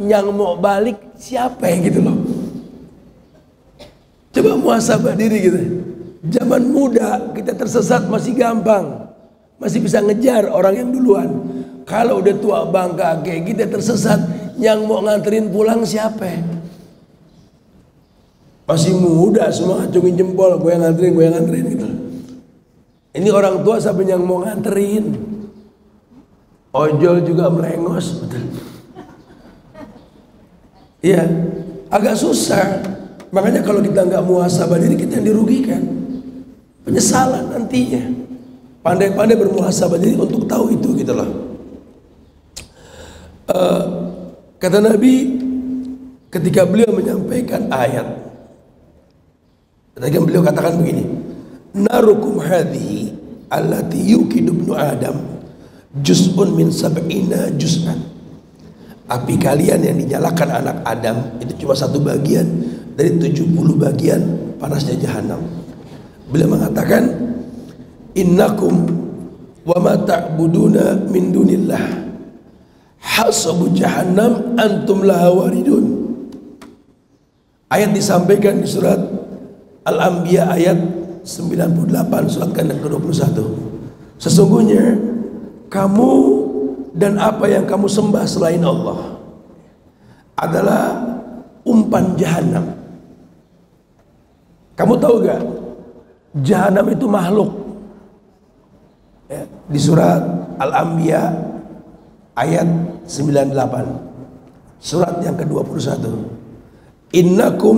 yang mau balik siapa yang gitu loh. Coba muhasabah diri kita. Zaman muda kita tersesat masih gampang, masih bisa ngejar orang yang duluan. Kalau udah tua bangka kayak kita tersesat, yang mau nganterin pulang siapa? Masih muda semua acungin jempol, gue yang nganterin gitu. Ini orang tua sampai yang mau nganterin. Ojol juga melengos, betul. Iya, agak susah. Makanya kalau kita nggak muhasabah diri, kita yang dirugikan. Penyesalan nantinya. Pandai-pandai bermuhasabah diri untuk tahu itu gitu loh. Kata Nabi ketika beliau menyampaikan ayat, ketika beliau katakan begini, narukum hadhihi allati yuqidu ibnu adam juz'un min sab'ina juz'an. Api kalian yang dinyalakan anak Adam itu cuma satu bagian dari 70 bagian panasnya jahanam. Beliau mengatakan, innakum wa ma ta'buduna min dunillah hasabu jahannam antum laha waridun. Ayat disampaikan di surat Al-Anbiya ayat 98, surat ke-21. Sesungguhnya kamu dan apa yang kamu sembah selain Allah adalah umpan jahanam. Kamu tahu gak? Jahanam itu makhluk. Ya, di surat Al-Anbiya ayat 98, surat yang ke-21. Innakum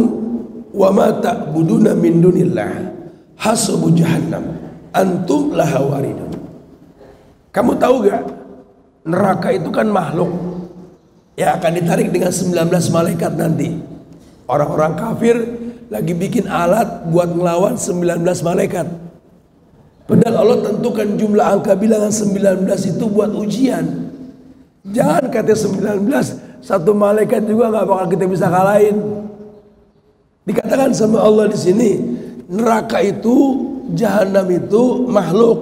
wa ma ta'buduna min dunillah hasabu jahannam antum laha waridun. Kamu tahu gak? Neraka itu kan makhluk yang akan ditarik dengan 19 malaikat nanti. Orang-orang kafir lagi bikin alat buat ngelawan 19 malaikat. Padahal Allah tentukan jumlah angka bilangan 19 itu buat ujian. Jangan kata 19, satu malaikat juga nggak bakal kita bisa kalahin. Dikatakan sama Allah di sini, neraka itu, jahanam itu makhluk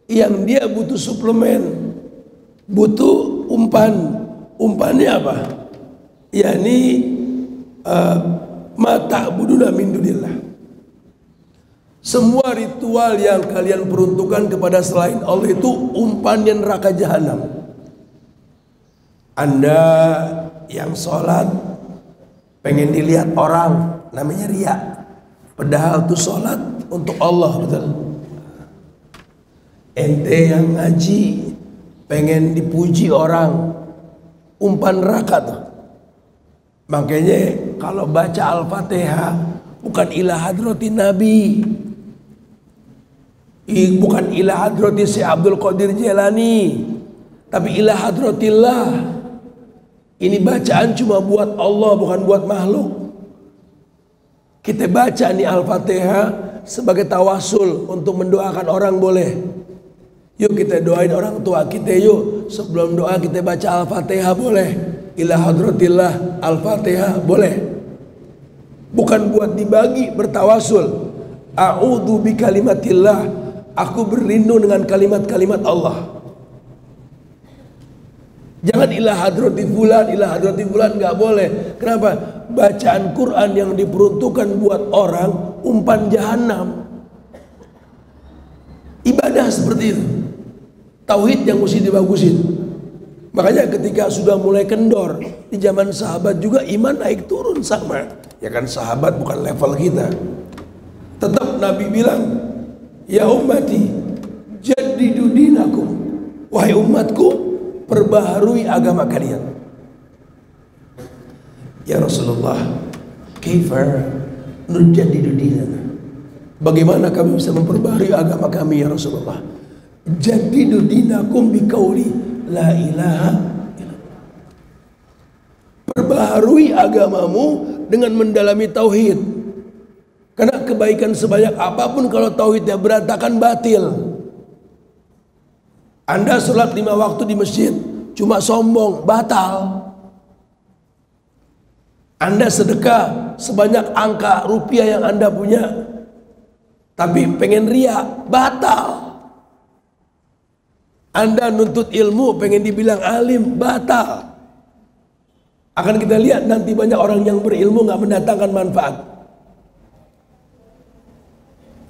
yang dia butuh suplemen, butuh umpan. Umpannya apa? yakni ma ta'buduna min dunillah. Semua ritual yang kalian peruntukkan kepada selain Allah itu umpannya neraka jahanam. Anda yang sholat pengen dilihat orang, namanya riya. Padahal itu sholat untuk Allah, betul. Ente yang ngaji pengen dipuji orang, umpan neraka tuh. Makanya kalau baca Al-Fatihah bukan ila hadratin Nabi, bukan ila hadrati Syekh Abdul Qadir Jailani, tapi ila hadratillah. Ini bacaan cuma buat Allah, bukan buat makhluk. Kita baca nih Al-Fatihah sebagai tawasul untuk mendoakan orang, boleh. Yuk kita doain orang tua kita, yuk. Sebelum doa kita baca Al-Fatihah, boleh. Ila hadratillah, Al-Fatihah, boleh. Bukan buat dibagi, bertawasul. A'udzu bi kalimatillah, aku berlindung dengan kalimat-kalimat Allah. Jangan ilah hadrati fulan, nggak boleh. Kenapa? Bacaan Quran yang diperuntukkan buat orang umpan jahanam. Ibadah seperti itu. Tauhid yang mesti dibagusin. Makanya ketika sudah mulai kendor di zaman sahabat juga iman naik turun sama. Ya kan, sahabat bukan level kita. Tetap Nabi bilang, ya ummati jaddidu dinakum, wahai umatku, perbaharui agama kalian. Ya Rasulullah, kaifa nujaddidu dinana? Bagaimana kami bisa memperbaharui agama kami ya Rasulullah? Jaddidu dinakum biqauli la ilaha illallah. Perbaharui agamamu dengan mendalami tauhid. Karena kebaikan sebanyak apapun kalau tauhidnya berantakan, batil. Anda sholat 5 waktu di masjid cuma sombong, batal. Anda sedekah sebanyak angka rupiah yang Anda punya, tapi pengen ria, batal. Anda nuntut ilmu, pengen dibilang alim, batal. Akan kita lihat nanti banyak orang yang berilmu nggak mendatangkan manfaat.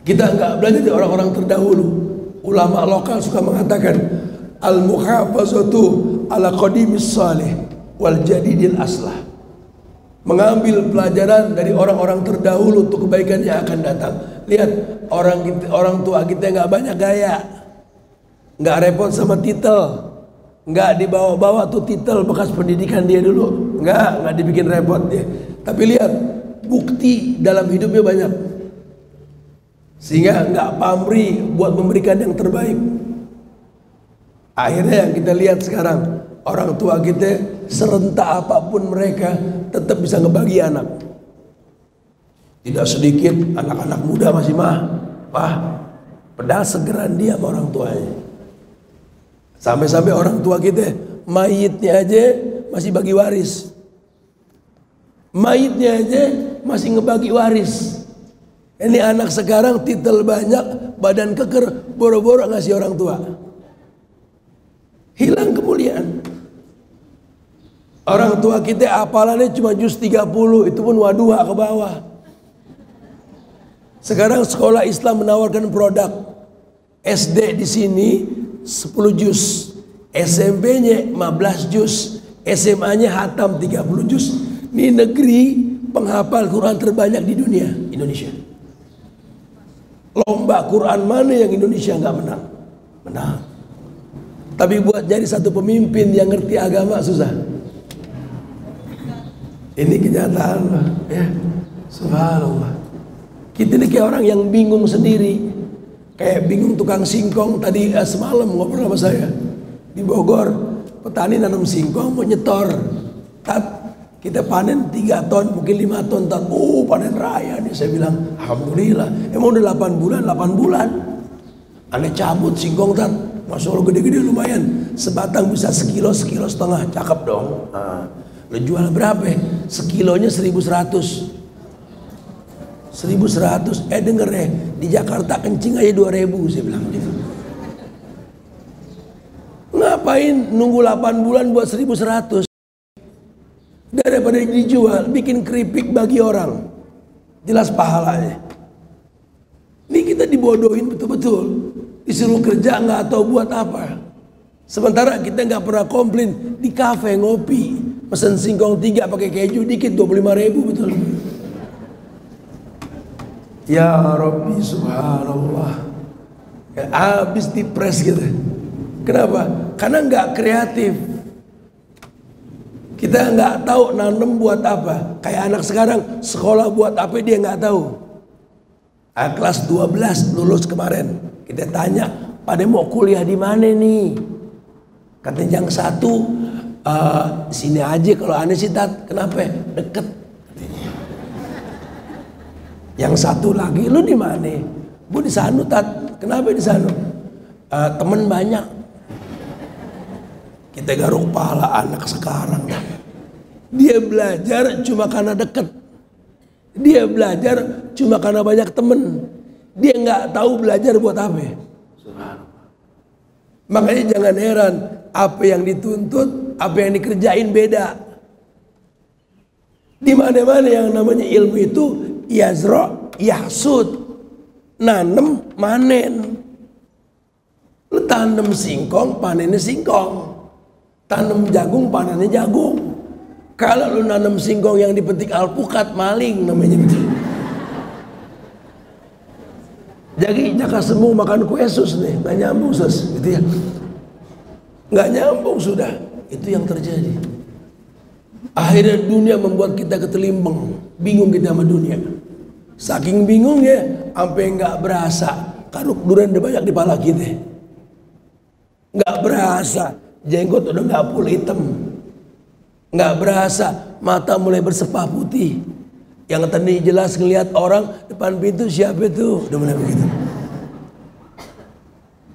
Kita nggak belajar dari orang-orang terdahulu. Ulama lokal suka mengatakan al-muhafazatu ala qadimis salih wal jadidil aslah. Mengambil pelajaran dari orang-orang terdahulu untuk kebaikan yang akan datang. Lihat orang tua kita nggak banyak gaya, nggak repot sama titel, nggak dibawa-bawa tuh titel bekas pendidikan dia dulu, nggak dibikin repot dia. Tapi lihat bukti dalam hidupnya banyak, sehingga nggak pamrih buat memberikan yang terbaik. Akhirnya yang kita lihat sekarang, orang tua kita serentak apapun mereka tetap bisa ngebagi anak. Tidak sedikit anak-anak muda masih padahal segeran dia sama orang tuanya. Sampai-sampai orang tua kita mayitnya aja masih bagi waris. Mayitnya aja masih ngebagi waris. Ini anak sekarang titel banyak, badan keker, boro-boro ngasih orang tua. Hilang kemuliaan. Orang tua kita apalannya cuma juz 30, itu pun waduha ke bawah. Sekarang sekolah Islam menawarkan produk. SD di sini 10 juz, SMP-nya 15 juz, SMA-nya hatam 30 juz. Ini negeri penghafal Quran terbanyak di dunia, Indonesia. Lomba Quran mana yang Indonesia nggak menang? Menang. Tapi buat jadi satu pemimpin yang ngerti agama susah. Ini kenyataan, ya. Subhanallah. Kita ini kayak orang yang bingung sendiri. Kayak bingung tukang singkong. Tadi semalam ngobrol sama saya di Bogor, petani nanam singkong mau nyetor. Kita panen 3 ton, mungkin 5 ton. Panen raya nih. Saya bilang, alhamdulillah. Emang udah 8 bulan. Aneh cabut singkong Masya Allah gede-gede lumayan. Sebatang bisa sekilo setengah. Cakep dong. Nah, lo jual berapa? Sekilonya 1.100. 1.100. Denger deh, di Jakarta kencing aja 2.000. Saya bilang gitu. Ngapain nunggu 8 bulan buat 1.100? Daripada dijual, bikin keripik bagi orang. Jelas pahalanya. Ini kita dibodohin betul-betul. Disuruh kerja nggak tahu buat apa. Sementara kita nggak pernah komplain di kafe ngopi, pesen singkong 3 pakai keju dikit 25.000 betul. Ya Rabbi subhanallah. Habis dipres gitu. Kenapa? Karena nggak kreatif. Kita nggak tahu nanem buat apa. Kayak anak sekarang sekolah buat apa dia nggak tahu. Kelas 12 lulus kemarin. Kita tanya, pada mau kuliah di mana nih? Katanya yang satu sini aja, kalau aneh sih kenapa? Deket. Yang satu lagi, lu di mana? Bu di sana kenapa di sana? Temen banyak. Kita garuk kepala anak sekarang. Dia belajar cuma karena deket. Dia belajar cuma karena banyak temen. Dia nggak tahu belajar buat apa. Makanya jangan heran apa yang dituntut, apa yang dikerjain beda. Di mana-mana yang namanya ilmu itu yazra, yahsud, nanem, manen. Lu tanam singkong, panennya singkong. Tanam jagung, panennya jagung. Kalau lu nanam singkong yang dipetik alpukat, maling namanya betul. Jadi jaka semu makan kue sus nih, nggak nyambung sus, gitu ya, nggak nyambung sudah, itu yang terjadi. Akhirnya dunia membuat kita ketelimbang, bingung kita sama dunia. Saking bingungnya, sampai nggak berasa karuk durian udah banyak di pala kita, nggak berasa jenggot udah nggak full hitam, nggak berasa mata mulai bersepah putih. Yang tadi jelas ngelihat orang depan pintu siapa itu, udah mulai begitu.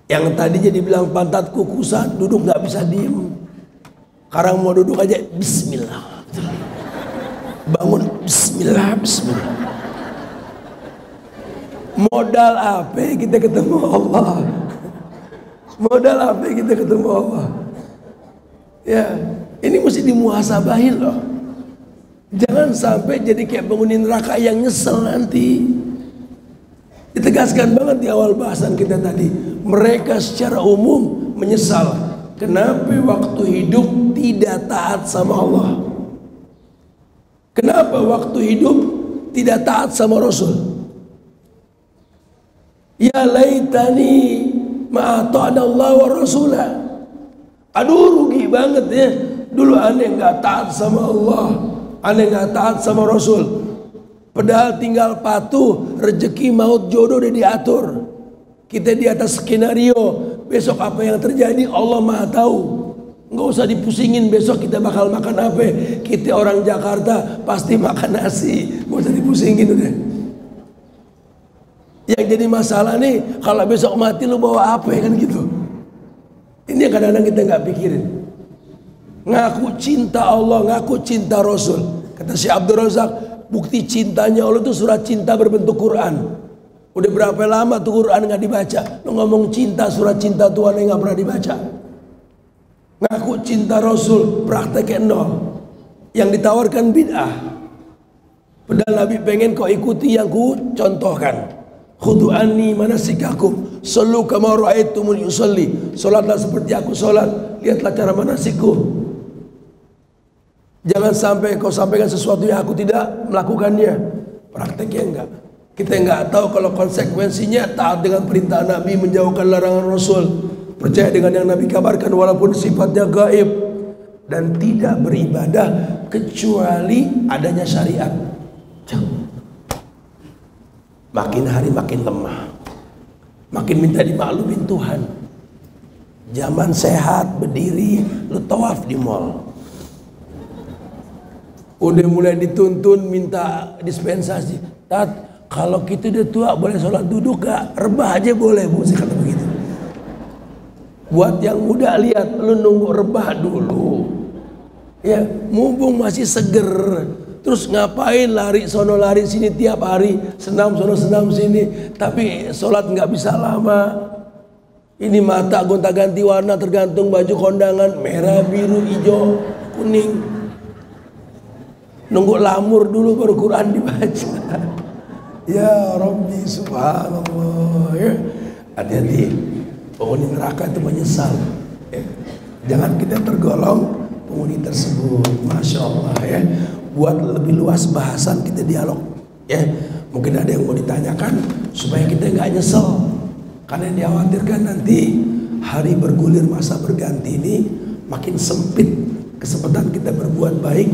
Yang tadinya dibilang pantat kukusan, duduk nggak bisa diem. Sekarang mau duduk aja Bismillah. Bangun bismillah, bismillah. Modal apa kita ketemu Allah? Modal apa kita ketemu Allah? Ya, ini mesti dimuhasabahin loh. Jangan sampai jadi kayak penghuni neraka yang nyesel nanti. Ditegaskan banget di awal bahasan kita tadi. Mereka secara umum menyesal. Kenapa waktu hidup tidak taat sama Allah? Kenapa waktu hidup tidak taat sama Rasul? Ya laitani ma'ata'na Allah wa rasulah. Aduh rugi banget ya. Dulu aneh gak taat sama Allah, aneh gak taat sama Rasul. Padahal tinggal patuh, rezeki maut jodoh udah diatur. Kita di atas skenario, besok apa yang terjadi Allah Maha tahu. Nggak usah dipusingin besok kita bakal makan apa. Kita orang Jakarta pasti makan nasi, nggak usah dipusingin udah. Yang jadi masalah nih, kalau besok mati lu bawa apa ya kan gitu. Ini yang kadang-kadang kita nggak pikirin. Ngaku cinta Allah, ngaku cinta Rasul. Kata Syekh Abdul Razak, bukti cintanya Allah itu surat cinta berbentuk Quran. Udah berapa lama tuh Quran nggak dibaca? Lu ngomong cinta, surat cinta Tuhan yang nggak pernah dibaca. Ngaku cinta Rasul, prakteknya nol. Yang ditawarkan bid'ah. Padahal Nabi pengen kau ikuti yang ku contohkan. Khudu anni manasikakum, sallu kama ra'aitumul yusalli. Salatlah seperti aku salat, lihatlah cara manasikku. Jangan sampai kau sampaikan sesuatu yang aku tidak melakukannya. Prakteknya enggak. Kita enggak tahu kalau konsekuensinya taat dengan perintah Nabi, menjauhkan larangan Rasul, percaya dengan yang Nabi kabarkan walaupun sifatnya gaib, dan tidak beribadah kecuali adanya syariat. Makin hari makin lemah, makin minta dimaklumin Tuhan. Zaman sehat berdiri, lu tawaf di mall. Udah mulai dituntun minta dispensasi. Tat, kalau kita udah tua boleh sholat duduk gak? Rebah aja boleh, Bu, kata begitu. Buat yang muda lihat, lu nunggu rebah dulu. Ya, mumpung masih seger. Terus ngapain lari sono lari sini tiap hari, senam sono senam sini, tapi sholat nggak bisa lama. Ini mata gonta-ganti warna tergantung baju kondangan, merah, biru, hijau, kuning. Nunggu lamur dulu baru Quran dibaca. Ya Rabbi subhanallah ya. Hati-hati, penghuni neraka itu menyesal ya. Jangan kita tergolong penghuni tersebut. Masya Allah ya. Buat lebih luas bahasan kita dialog ya. Mungkin ada yang mau ditanyakan supaya kita nggak nyesel. Karena yang dikhawatirkan nanti hari bergulir masa berganti ini makin sempit kesempatan kita berbuat baik.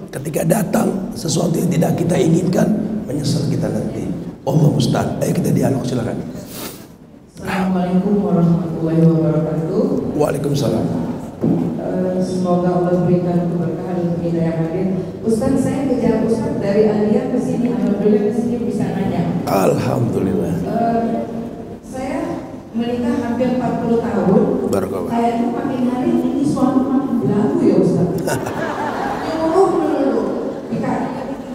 Ketika datang sesuatu yang tidak kita inginkan, menyesal kita nanti. Allah musta'an. Ayo kita dialog, silakan. Assalamualaikum warahmatullahi wabarakatuh. Waalaikumsalam. Semoga Allah berikan keberkahan untuk kita yang hadir. Ustaz, saya kejar Ustaz dari Alia ke sini. Alhamdulillah ke sini bisa nanya. Alhamdulillah. Saya menikah hampir 40 tahun. Barakallah. Kayaknya makin hari ini suami makin belagu ya Ustaz. Dulu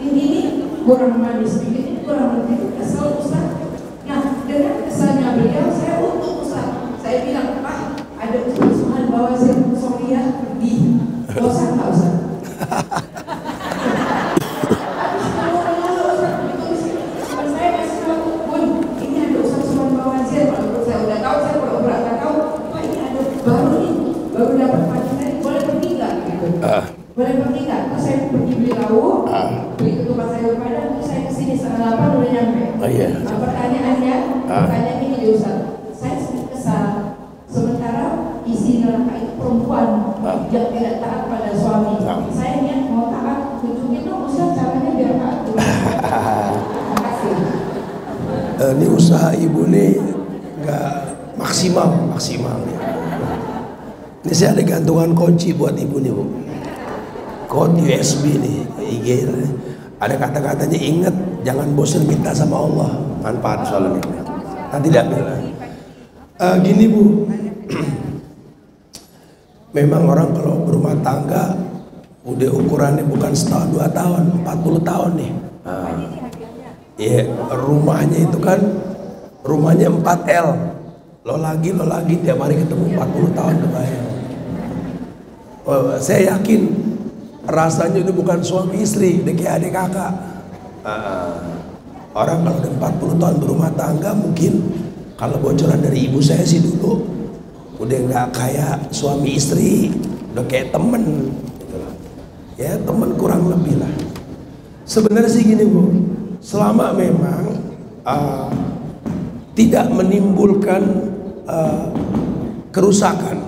ini kurang manis, ini kurang lebih kesel Ustaz. Nah, dengan kesannya beliau saya untuk Ustaz. Saya bilang, Pak, ada Ustaz bawa Sofia pergi. Dosa nggak Ustaz? Saya kasih tahu, Bun, ini ada Ustaz bawa kalau saya udah tahu, saya pura-pura nggak tahu. Pak, ini ada baru nih, baru dapat panggilan, boleh pergi nggak? Gitu. Boleh pergi nggak? Terus saya pergi beli lauk, beli ketupat sayur padang, terus saya kesini 7:30 udah nyampe. Nah, pertanyaannya, pertanyaan ini di Ustaz. Saya sedikit kesal. Sementara isi neraka itu perempuan yang tidak taat pada suami. Saya niat mau taat, tunjukin dong Ustaz caranya biar taat. Terima kasih. Ini usaha ibu nih nggak maksimal. Ini saya ada gantungan kunci buat ibu nih, Bu. Kode USB nih, IG. Ada kata-katanya, ingat jangan bosan minta sama Allah. Manfaat soalnya. Nanti diambil. Gini Bu, memang orang kalau berumah tangga Udah ukurannya bukan setahun 2 tahun, 40 tahun nih. Iya, rumahnya itu kan rumahnya 4L. Lo lagi tiap hari ketemu 40 tahun kebayang. Oh, saya yakin rasanya itu bukan suami istri, udah kayak adik kakak. Orang kalau udah 40 tahun berumah tangga, mungkin kalau bocoran dari ibu saya sih dulu udah nggak kayak suami istri, udah kayak temen gitu lah. Ya temen kurang lebih lah. Sebenarnya sih gini Bu, selama memang tidak menimbulkan kerusakan,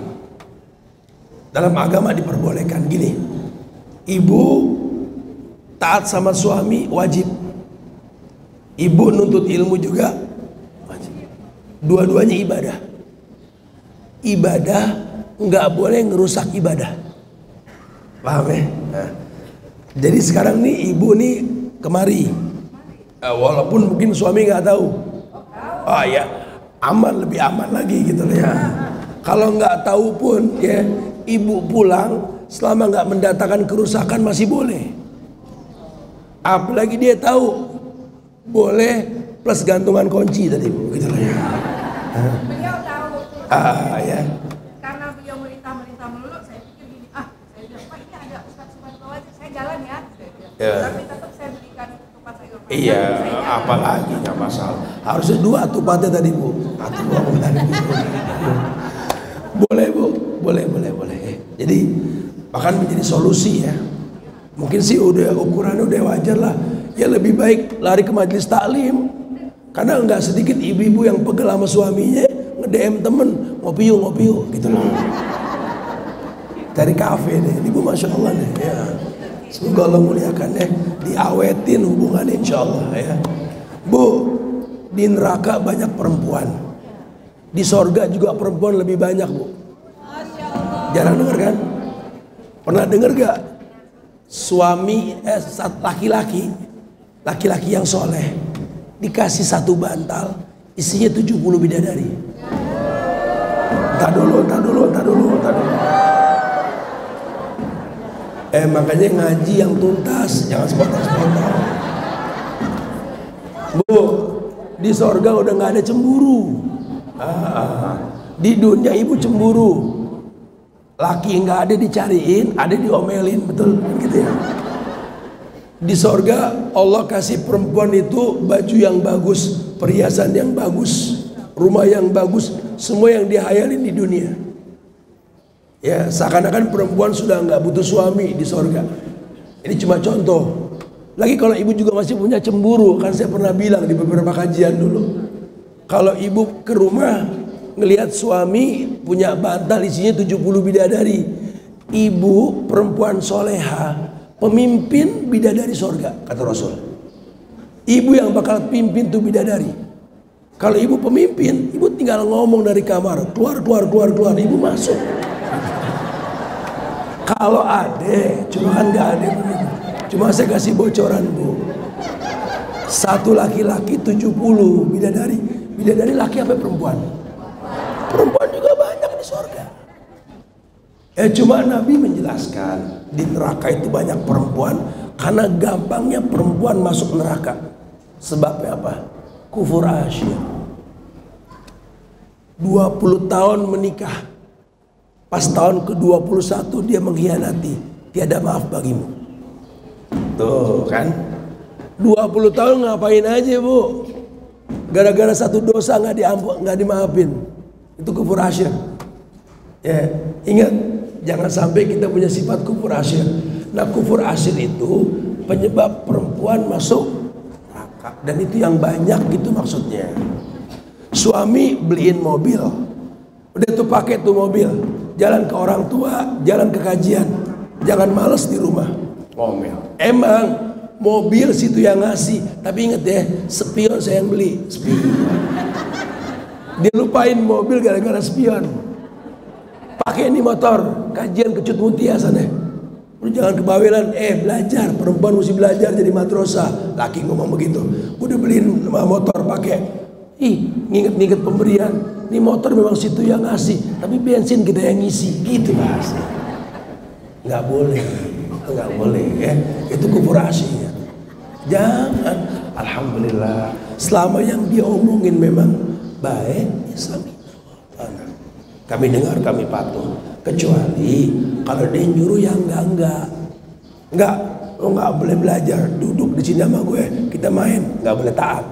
dalam agama diperbolehkan. Gini, ibu taat sama suami wajib, ibu nuntut ilmu juga wajib. Dua-duanya ibadah. Ibadah nggak boleh ngerusak ibadah. Paham ya? Nah, jadi sekarang nih ibu nih kemari, walaupun mungkin suami nggak tahu. Oh ya, aman, lebih aman lagi gitu ya. Kalau nggak tahu pun ya, ibu pulang selama nggak mendatangkan kerusakan masih boleh. Apalagi dia tahu boleh plus gantungan kunci tadi Bu, gitu lah ya. Beliau tahu. Ya. Karena beliau merintah melulu, saya pikir gini, saya bilang, Pak ini ada Ustaz Subhanallah aja, saya jalan ya. Tapi tetap saya berikan tupat sayur. Iya, apalagi nggak masalah. Harusnya 2 tupatnya tadi Bu. Atau 2 tadi Bu. Boleh Bu, boleh. Jadi bahkan menjadi solusi ya. Mungkin sih udah ukurannya udah wajar lah. Ya lebih baik lari ke majelis taklim. Karena nggak sedikit ibu-ibu yang pegel sama suaminya, nge-DM temen, ngopi yuk gitu loh. Dari kafe deh, ibu masya Allah deh ya. Semoga Allah muliakan ya, diawetin hubungannya insya Allah ya. Bu, di neraka banyak perempuan, di sorga juga perempuan lebih banyak Bu. Jarang dengar kan? Pernah dengar gak? Suami laki-laki yang soleh dikasih 1 bantal isinya 70 bidadari. Entar dulu. Makanya ngaji yang tuntas, jangan sepotong-sepotong. Bu, di sorga udah nggak ada cemburu. Di dunia ibu cemburu, laki nggak ada dicariin, ada diomelin, betul gitu ya. Di sorga Allah kasih perempuan itu baju yang bagus, perhiasan yang bagus, rumah yang bagus, semua yang dihayalin di dunia. Ya, seakan-akan perempuan sudah nggak butuh suami di sorga. Ini cuma contoh. Lagi kalau ibu juga masih punya cemburu, kan saya pernah bilang di beberapa kajian dulu. Kalau ibu ke rumah ngelihat suami punya bantal isinya 70 bidadari, ibu perempuan soleha, pemimpin bidadari sorga, kata Rasul. Ibu yang bakal pimpin tuh bidadari. Kalau ibu pemimpin, ibu tinggal ngomong dari kamar, keluar, ibu masuk. Kalau ada, cuma kan nggak ada begitu. Cuma saya kasih bocoran Bu. 1 laki-laki 70 bidadari. Bidadari laki apa perempuan? Perempuan juga banyak di surga. Cuma Nabi menjelaskan di neraka itu banyak perempuan karena gampangnya perempuan masuk neraka. Sebabnya apa? Kufur asyir. 20 tahun menikah. Pas tahun ke-21 dia mengkhianati, tiada maaf bagimu. Tuh kan, 20 tahun ngapain aja Bu? Gara-gara 1 dosa nggak dimaafin, itu kufur asyir. Ya, ingat, jangan sampai kita punya sifat kufur asyir. Nah, kufur asyir itu penyebab perempuan masuk neraka, dan itu yang banyak gitu maksudnya. Suami beliin mobil, udah tuh pakai tuh mobil, jalan ke orang tua, jalan ke kajian, jangan males di rumah ngomel. Emang mobil situ yang ngasih, tapi inget ya, spion saya yang beli. Spion. Dia lupain mobil gara-gara spion. Pakai ini motor, kajian ke Cut Mutia sana. Lu jangan kebawelan, belajar, perempuan mesti belajar jadi matrosa. Laki ngomong begitu. Udah beliin motor pakai. Nginget-nginget pemberian. Ini motor memang situ yang ngasih, tapi bensin kita yang ngisi, gitu bahasa. Nggak boleh. Nggak boleh ya. Itu kufur asyir. Jangan. Alhamdulillah. Selama yang dia omongin memang baik, Islam. Kami dengar, kami patuh. Kecuali kalau dia nyuruh yang enggak, lo nggak boleh belajar, duduk di sini sama gue, kita main, nggak boleh taat,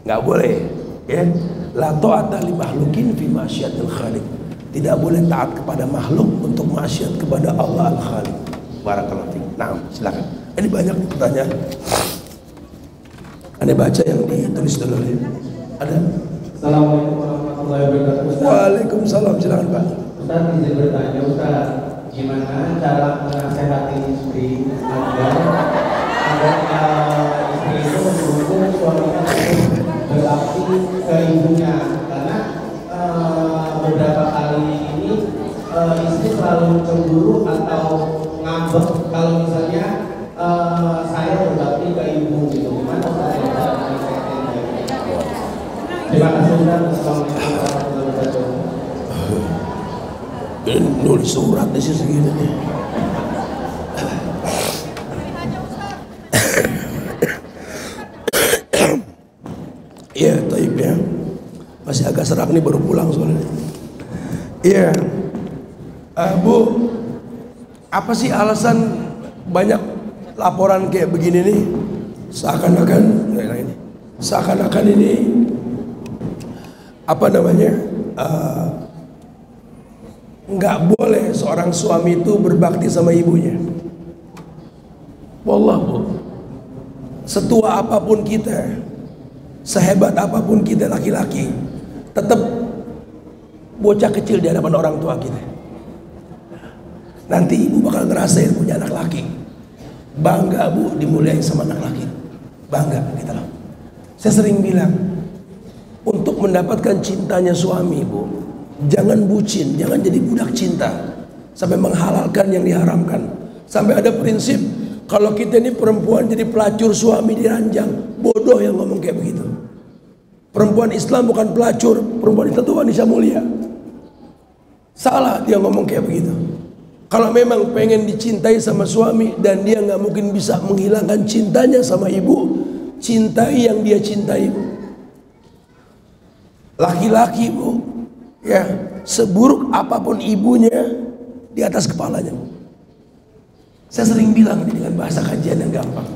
nggak boleh, ya. La ta'ata li makhlukin fi ma'syiatil khaliq. Tidak boleh taat kepada makhluk untuk maksiat kepada Allah Al-Khaliq. Barakallahu fiik. Nah, silakan. Ini banyak pertanyaan. Anda baca yang ditulis dulu. Ada? Assalamualaikum warahmatullahi wabarakatuh. Ustaz. Waalaikumsalam. Silakan Pak. Ustaz izin bertanya, Ustaz, gimana cara menasehati istri agar istri itu mendukung suaminya untuk berbakti ke ibunya? Karena beberapa kali ini istri selalu cemburu atau ngambek kalau misalnya saya berbakti ke ibu gitu. Gimana Ustaz? Terima kasih Ustaz. Assalamualaikum warahmatullahi wabarakatuh. Ini nulis surat di sini segini nih. Iya, taib ya. Masih agak serak nih, baru pulang soalnya. Iya, Bu, apa sih alasan banyak laporan kayak begini nih? Seakan-akan ini apa namanya? Nggak boleh seorang suami itu berbakti sama ibunya. Wallah, Bu, setua apapun kita, sehebat apapun kita laki-laki, tetap bocah kecil di hadapan orang tua kita. Nanti ibu bakal ngerasain punya anak laki. Bangga, Bu, dimuliain sama anak laki. Bangga gitu loh. Saya sering bilang, untuk mendapatkan cintanya suami, Bu, jangan bucin, jangan jadi budak cinta sampai menghalalkan yang diharamkan. Sampai ada prinsip, kalau kita ini perempuan jadi pelacur suami diranjang. Bodoh yang ngomong kayak begitu. Perempuan Islam bukan pelacur, perempuan Islam itu wanita mulia. Salah dia ngomong kayak begitu. Kalau memang pengen dicintai sama suami dan dia nggak mungkin bisa menghilangkan cintanya sama ibu, cintai yang dia cintai, Bu. Laki-laki, Bu, ya, seburuk apapun ibunya di atas kepalanya, Bu. Saya sering bilang ini dengan bahasa kajian yang gampang.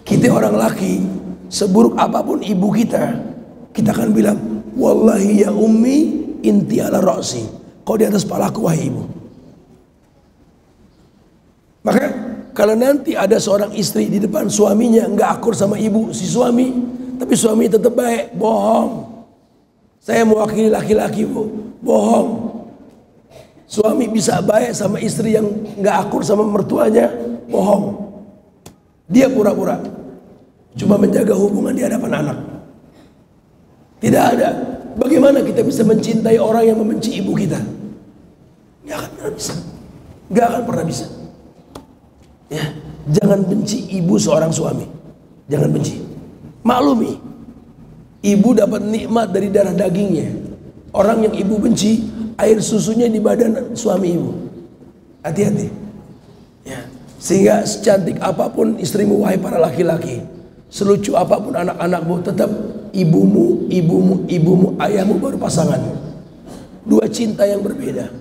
Kita orang laki, seburuk apapun ibu kita, kita akan bilang, wallahi ya ummi inti ala ra'si, kau di atas kepalaku wahai ibu. Maka kalau nanti ada seorang istri di depan suaminya nggak akur sama ibu si suami, tapi suami tetap baik, bohong. Saya mewakili laki-laki, Bu, bohong. Suami bisa baik sama istri yang nggak akur sama mertuanya, bohong. Dia pura-pura cuma menjaga hubungan di hadapan anak. Tidak ada. Bagaimana kita bisa mencintai orang yang membenci ibu kita? Nggak akan pernah bisa. Nggak akan pernah bisa. Ya, jangan benci ibu seorang suami. Jangan benci. Maklumi, ibu dapat nikmat dari darah dagingnya. Orang yang ibu benci, air susunya di badan suami ibu. Hati-hati. Ya. Sehingga secantik apapun istrimu, wahai para laki-laki, selucu apapun anak-anakmu, tetap ibumu, ayahmu baru pasanganmu. Dua cinta yang berbeda.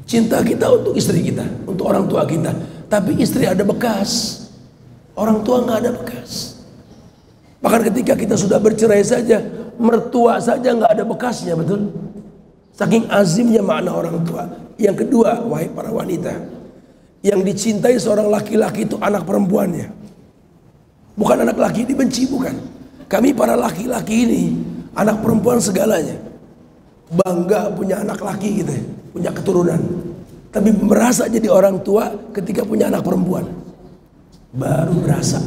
Cinta kita untuk istri kita, untuk orang tua kita. Tapi istri ada bekas, orang tua nggak ada bekas. Bahkan ketika kita sudah bercerai saja, mertua saja nggak ada bekasnya, betul? Saking azimnya makna orang tua. Yang kedua, wahai para wanita, yang dicintai seorang laki-laki itu anak perempuannya, bukan anak laki dibenci, bukan. Kami para laki-laki ini anak perempuan segalanya, bangga punya anak laki gitu, punya keturunan. Tapi merasa jadi orang tua ketika punya anak perempuan, baru berasa.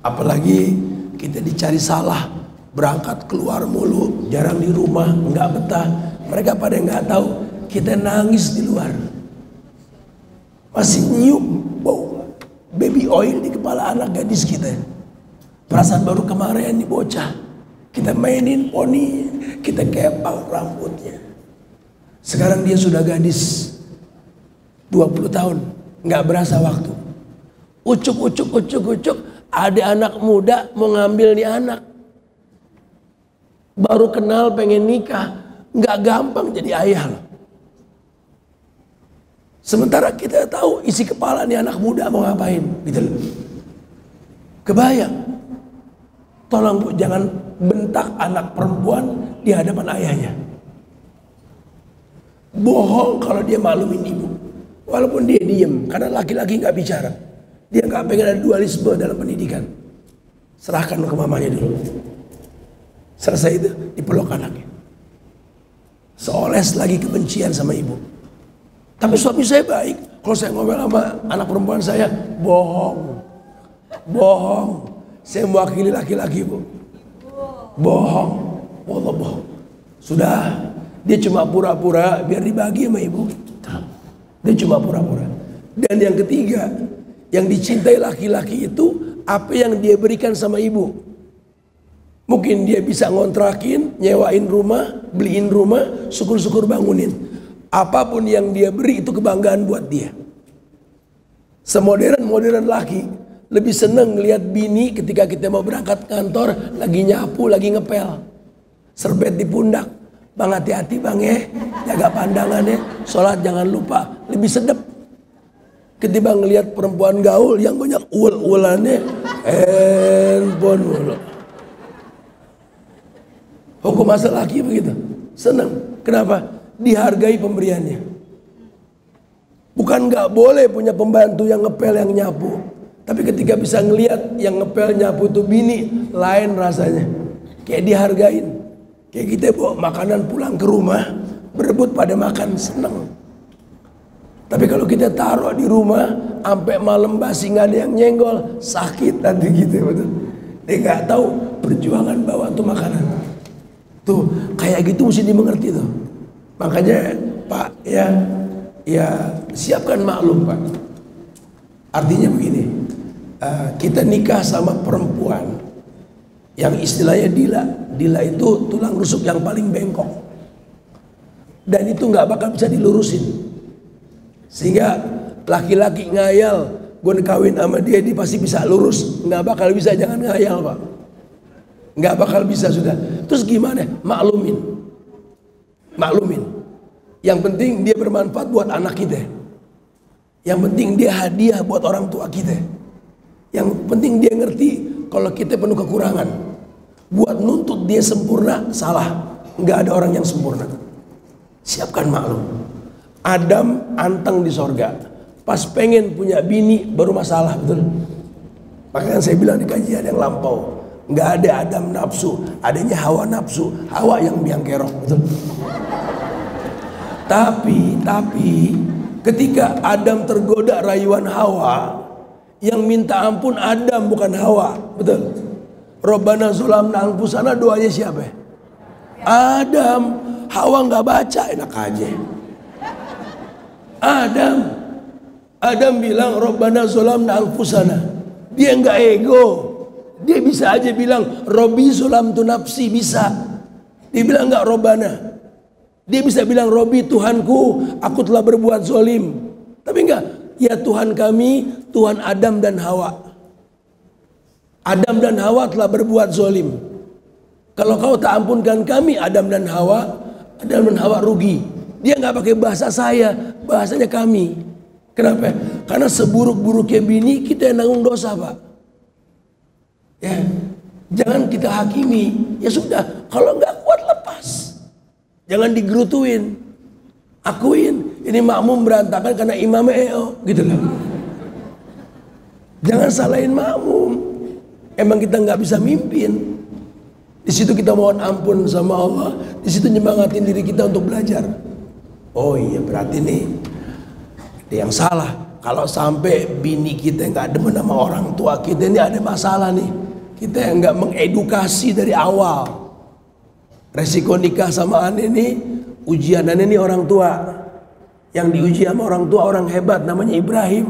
Apalagi kita dicari salah, berangkat keluar mulu, jarang di rumah, nggak betah. Mereka pada nggak tahu kita nangis di luar, masih nyium bau baby oil di kepala anak gadis kita. Perasaan baru kemarin di bocah, kita mainin poni, kita kepang rambutnya. Sekarang dia sudah gadis, 20 tahun, nggak berasa waktu. Ucuk, ada anak muda mau ngambil nih anak. Baru kenal pengen nikah, nggak gampang jadi ayah loh. Sementara kita tahu isi kepala nih anak muda mau ngapain, gitu loh. Kebayang. Tolong Bu, jangan bentak anak perempuan di hadapan ayahnya. Bohong kalau dia maklumin ibu. Walaupun dia diem, karena laki-laki nggak bicara. Dia nggak pengen ada dualisme dalam pendidikan. Serahkan ke mamanya dulu. Selesai itu dipeluk anaknya. Seoles lagi kebencian sama ibu. Tapi suami saya baik. Kalau saya ngomel sama anak perempuan saya, bohong. Bohong. Saya mewakili laki-laki Bu. Bohong. Wallah bohong. Sudah. Dia cuma pura-pura biar dibagi sama ibu. Dia cuma pura-pura. Dan yang ketiga, yang dicintai laki-laki itu apa yang dia berikan sama ibu. Mungkin dia bisa ngontrakin, nyewain rumah, beliin rumah, syukur-syukur bangunin. Apapun yang dia beri itu kebanggaan buat dia. Semodern laki lebih seneng ngelihat bini ketika kita mau berangkat kantor lagi nyapu, lagi ngepel, serbet di pundak. Bang hati-hati bang ya, jaga pandangannya, sholat jangan lupa. Lebih sedep ketimbang ngelihat perempuan gaul yang banyak uel-uelannya, handphone mulu. Hukum asal laki begitu, seneng. Kenapa? Dihargai pemberiannya. Bukan nggak boleh punya pembantu yang ngepel, yang nyapu. Tapi ketika bisa ngelihat yang ngepel nyapu tuh bini, lain rasanya. Kayak dihargain. Kayak kita bawa makanan pulang ke rumah, berebut pada makan, seneng. Tapi kalau kita taruh di rumah, sampai malam basi nggak ada yang nyenggol, sakit nanti gitu, betul. Dia nggak tahu perjuangan bawa tuh makanan. Tuh kayak gitu mesti dimengerti tuh. Makanya Pak ya siapkan maklum Pak. Artinya begini, kita nikah sama perempuan yang istilahnya Dila itu tulang rusuk yang paling bengkok. Dan itu nggak bakal bisa dilurusin. Sehingga laki-laki ngayal, gue kawin sama dia pasti bisa lurus. Nggak bakal bisa, jangan ngayal Pak. Nggak bakal bisa sudah. Terus gimana? Maklumin. Yang penting dia bermanfaat buat anak kita. Yang penting dia hadiah buat orang tua kita. Yang penting dia ngerti kalau kita penuh kekurangan. Buat nuntut dia sempurna, salah. Nggak ada orang yang sempurna. Siapkan maklum. Adam anteng di sorga. Pas pengen punya bini baru masalah, betul. Makanya saya bilang di kajian yang lampau, nggak ada Adam nafsu, adanya Hawa nafsu. Hawa yang biang kerok, betul. Tapi ketika Adam tergoda rayuan Hawa, yang minta ampun Adam bukan Hawa, betul. Robbana zulamna anfusana, doanya siapa? Adam. Hawa nggak baca, enak aja. Adam bilang Robbana zulamna anfusana. Dia nggak ego. Dia bisa aja bilang Robbi zulamtu nafsi, bisa. Dia bilang nggak Robbana. Dia bisa bilang Robbi Tuhanku, aku telah berbuat zolim. Tapi enggak, ya Tuhan kami, Tuhan Adam dan Hawa. Adam dan Hawa telah berbuat zolim. Kalau kau tak ampunkan kami, Adam dan Hawa rugi. Dia nggak pakai bahasa saya, bahasanya kami. Kenapa? Karena seburuk-buruknya bini kita yang nanggung dosa Pak. Ya, jangan kita hakimi. Ya sudah, kalau nggak kuat lepas. Jangan digerutuin. Akuin, ini makmum berantakan karena imamnya gitu loh. Jangan salahin makmum. Emang kita nggak bisa mimpin. Di situ kita mohon ampun sama Allah. Di situ nyemangatin diri kita untuk belajar. Oh iya, berarti nih ada yang salah. Kalau sampai bini kita nggak demen sama orang tua kita, ini ada masalah nih. Kita yang nggak mengedukasi dari awal. Resiko nikah sama aneh nih, ujian aneh nih orang tua. Yang diuji sama orang tua orang hebat, namanya Ibrahim.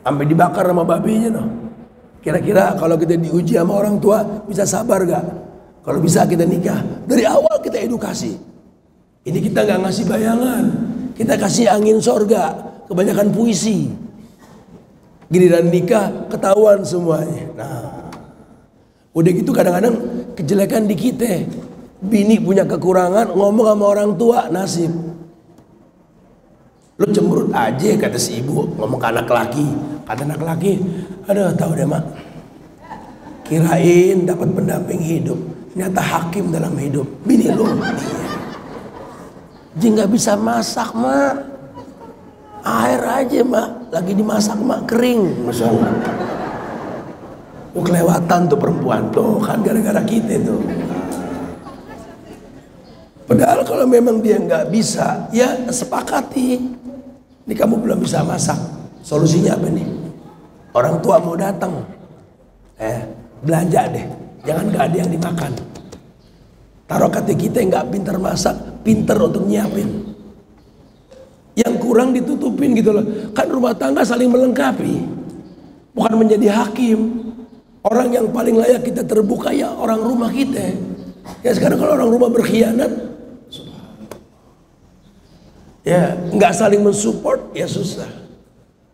Sampai dibakar sama babinya noh. Kira-kira kalau kita diuji sama orang tua, bisa sabar gak? Kalau bisa kita nikah, dari awal kita edukasi. Ini kita gak ngasih bayangan, kita kasih angin sorga. kebanyakan puisi. Giliran nikah ketahuan semuanya. Nah, udah gitu kadang-kadang kejelekan di kita. Bini punya kekurangan, ngomong sama orang tua, nasib. Lu cemberut aja kata si ibu, ngomong ke anak laki. Kata anak laki, aduh tahu deh mak, kirain dapat pendamping hidup, ternyata hakim dalam hidup. Bini lu dia nggak bisa masak mak, air aja mak, lagi dimasak mak kering, masya Allah. Kelewatan tuh perempuan tuh kan gara-gara kita tuh. Padahal kalau memang dia nggak bisa, ya sepakati. Ini kamu belum bisa masak, solusinya apa nih? Orang tua mau datang, belanja deh, jangan nggak ada yang dimakan. Taruh kata kita nggak pintar masak, pintar untuk nyiapin. Yang kurang ditutupin gitu loh. Kan rumah tangga saling melengkapi, bukan menjadi hakim. Orang yang paling layak kita terbuka ya orang rumah kita. Ya sekarang kalau orang rumah berkhianat, ya nggak saling mensupport, ya susah.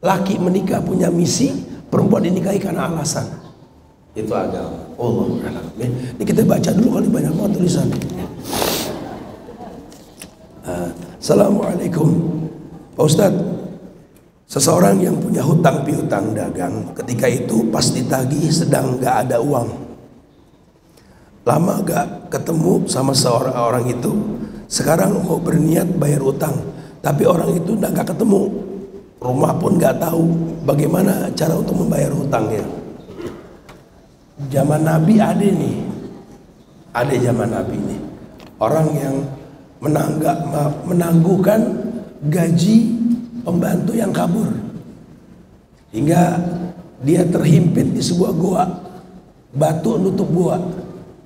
Laki menikah punya misi, perempuan dinikahi karena alasan. Itu agama. Allah alam. Ini kita baca dulu kali banyak banget tulisan. Assalamualaikum Pak Ustadz. Seseorang yang punya hutang piutang dagang, ketika itu pas ditagih sedang gak ada uang. Lama gak ketemu sama seorang orang itu. Sekarang mau berniat bayar utang, tapi orang itu udah gak ketemu. Rumah pun gak tahu bagaimana cara untuk membayar hutangnya. Zaman Nabi ada nih, ada zaman Nabi nih, orang yang menangguhkan gaji pembantu yang kabur, hingga dia terhimpit di sebuah gua, batu nutup gua.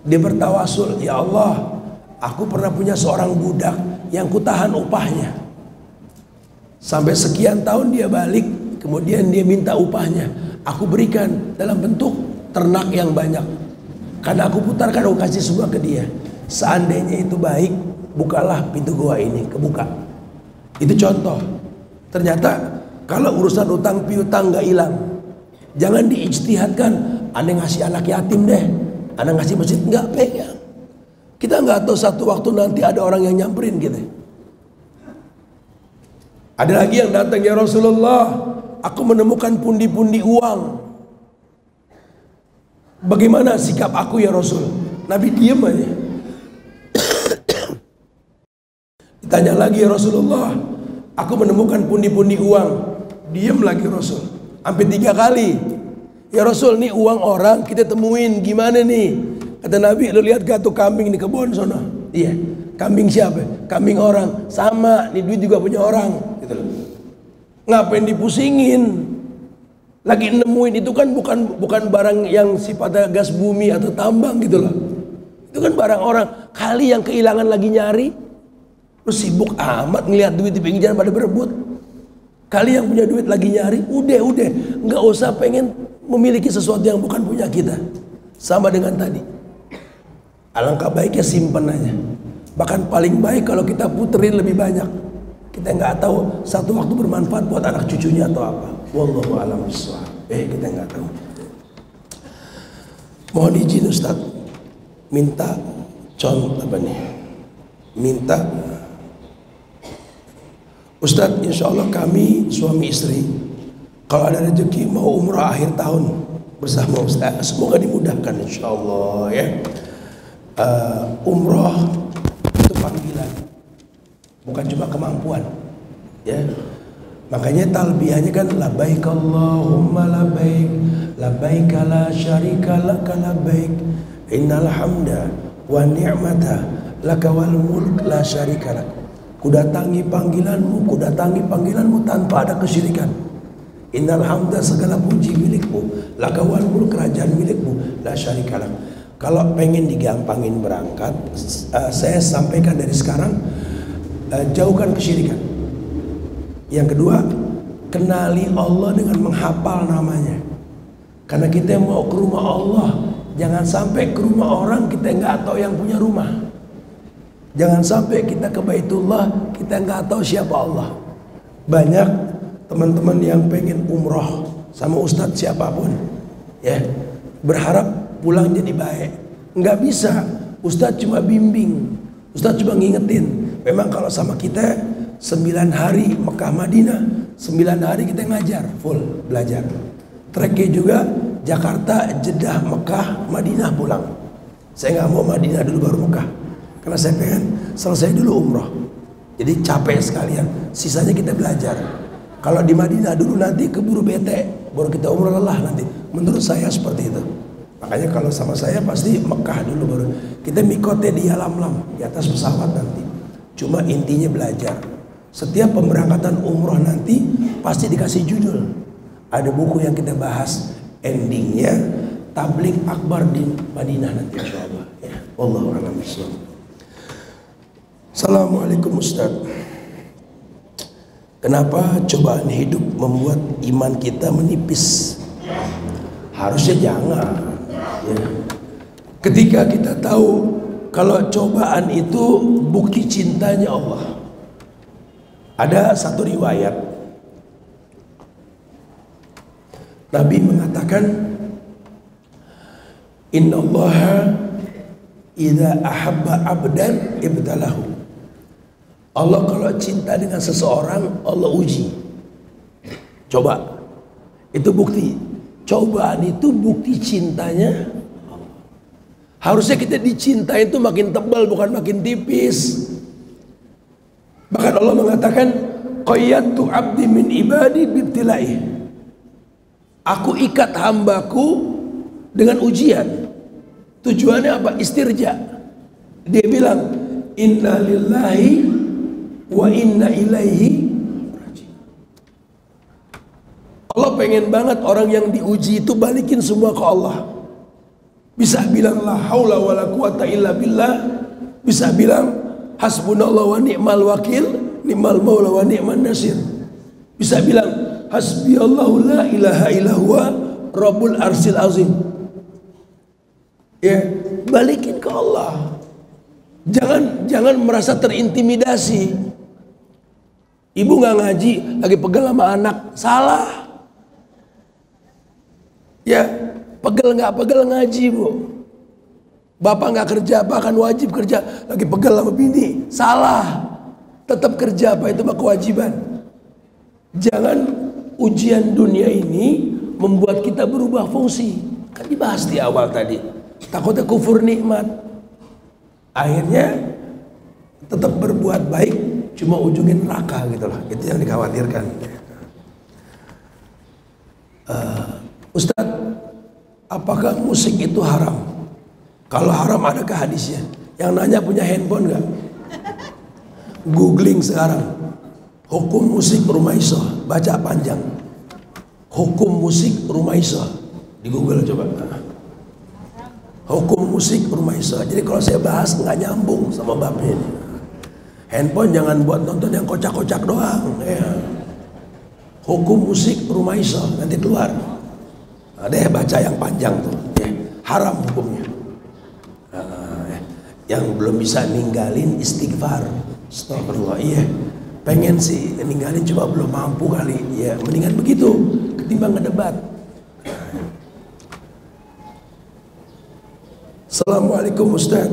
Dia bertawasul, ya Allah, aku pernah punya seorang budak yang kutahan upahnya. Sampai sekian tahun dia balik, kemudian dia minta upahnya, aku berikan dalam bentuk ternak yang banyak, karena aku putarkan, aku kasih semua ke dia. Seandainya itu baik, bukalah pintu gua ini, kebuka. Itu contoh. Ternyata kalau urusan utang piutang gak hilang, jangan diijtihadkan. Anda ngasih anak yatim deh, Anda ngasih masjid, nggak pegang. Kita nggak tahu satu waktu nanti ada orang yang nyamperin gitu. Ada lagi yang datang, ya Rasulullah, aku menemukan pundi-pundi uang. Bagaimana sikap aku ya Rasul? Nabi diem aja. Ditanya lagi, ya Rasulullah, aku menemukan pundi-pundi uang. Diem lagi Rasul. Hampir 3 kali. Ya Rasul, nih uang orang kita temuin, gimana nih? Kata Nabi, lu lihat gak tuh kambing di kebun sana? Iya. Kambing siapa? Kambing orang. Sama, nih duit juga punya orang. Gitu loh. Ngapain dipusingin? Lagi nemuin itu kan bukan barang yang sifatnya gas bumi atau tambang gitu loh. Itu kan barang orang. Kali yang kehilangan lagi nyari, lu sibuk amat ngelihat duit di pinggir jalan pada berebut. Kali yang punya duit lagi nyari, udah, nggak usah pengen memiliki sesuatu yang bukan punya kita. Sama dengan tadi. Alangkah baiknya simpen aja. Bahkan paling baik kalau kita puterin lebih banyak. Kita nggak tahu satu waktu bermanfaat buat anak cucunya atau apa. Wallahu a'lam bishawab. Kita nggak tahu. Mohon izin Ustaz, minta contoh apa nih? Minta Ustaz, insya Allah kami suami istri kalau ada rezeki mau umrah akhir tahun bersama Ustaz, semoga dimudahkan insya Allah ya. Umrah itu panggilan, bukan cuma kemampuan ya. Makanya talbiyahnya kan labbaik Allahumma labbaik, labbaik la syarika laka labbaik, innal hamda wa ni'mata laka wal mulk la syarika lak. Kudatangi panggilanmu tanpa ada kesyirikan. Innal hamda, segala puji milikmu, laka wal mulk, kerajaan milikmu, la syarika lak. Kalau pengen digampangin berangkat, saya sampaikan dari sekarang, jauhkan kesyirikan. Yang kedua, kenali Allah dengan menghafal namanya. Karena kita mau ke rumah Allah, jangan sampai ke rumah orang kita nggak tahu yang punya rumah. Jangan sampai kita ke Baitullah kita nggak tahu siapa Allah. Banyak teman-teman yang pengen umroh sama ustadz siapapun, ya, berharap pulang jadi baik. Nggak bisa. Ustadz cuma bimbing, ustadz cuma ngingetin. Memang kalau sama kita 9 hari Mekah Madinah, 9 hari kita ngajar full belajar. Treknya juga Jakarta, Jeddah, Mekah, Madinah pulang. Saya nggak mau Madinah dulu baru Mekah, karena saya pengen selesai dulu umroh. Jadi capek sekalian, sisanya kita belajar. Kalau di Madinah dulu nanti keburu bete, baru kita umroh lelah nanti. Menurut saya seperti itu. Makanya kalau sama saya pasti Mekah dulu baru. Kita mikotnya di Yalamlam, di atas pesawat nanti. Cuma intinya belajar. Setiap pemberangkatan umroh nanti pasti dikasih judul. Ada buku yang kita bahas, endingnya tabligh akbar di Madinah nanti insyaallah. Ya, wallahu a'lam bishawab. Assalamualaikum Ustaz. Kenapa cobaan hidup membuat iman kita menipis? Harusnya jangan, ya. Ketika kita tahu kalau cobaan itu bukti cintanya Allah. Ada satu riwayat Nabi mengatakan, innallaha idza ahabba abdan ibtalahu. Allah kalau cinta dengan seseorang, Allah uji. Coba. Itu bukti. Cobaan itu bukti cintanya. Harusnya kita dicintai itu makin tebal, bukan makin tipis. Bahkan Allah mengatakan, qayyadtu abdi min ibadi bibtilai. Aku ikat hambaku dengan ujian. Tujuannya apa? Istirja. Dia bilang, inna lillahi wa inna ilaihi raji'un. Allah pengen banget orang yang diuji itu balikin semua ke Allah. Bisa bilang la haula wala quwata illa billah, bisa bilang hasbunallah wa ni'mal wakil, ni'mal maula wa ni'man nasir. Bisa bilang hasbiyallahu la ilaha illa huwa rabbul arsil azim. Ya, balikin ke Allah. Jangan merasa terintimidasi. Ibu nggak ngaji, lagi pegel sama anak, salah. Ya, pegel nggak pegel ngaji bu. Bapak nggak kerja, bahkan wajib kerja, lagi pegel sama bini, salah. Tetap kerja, apa itu mah kewajiban. Jangan ujian dunia ini membuat kita berubah fungsi. Kan dibahas di awal tadi. Takutnya kufur nikmat. Akhirnya tetap berbuat baik, cuma ujungin neraka gitu loh. Itu yang dikhawatirkan. Ustadz, apakah musik itu haram? Kalau haram adakah hadisnya? Yang nanya punya handphone nggak? Googling sekarang. Hukum musik Rumaiso, baca panjang. Hukum musik Rumaiso, di Google coba. Hukum musik Rumaiso. Jadi kalau saya bahas nggak nyambung sama babnya ini. Handphone jangan buat nonton yang kocak-kocak doang. Ya. Hukum musik Rumaiso nanti keluar. Ada baca yang panjang tuh. Ya. Haram hukumnya. Yang belum bisa ninggalin istighfar. Astagfirullah. Iya. Pengen sih ninggalin cuma belum mampu kali. Ya, mendingan begitu ketimbang ngedebat. Assalamualaikum Ustaz.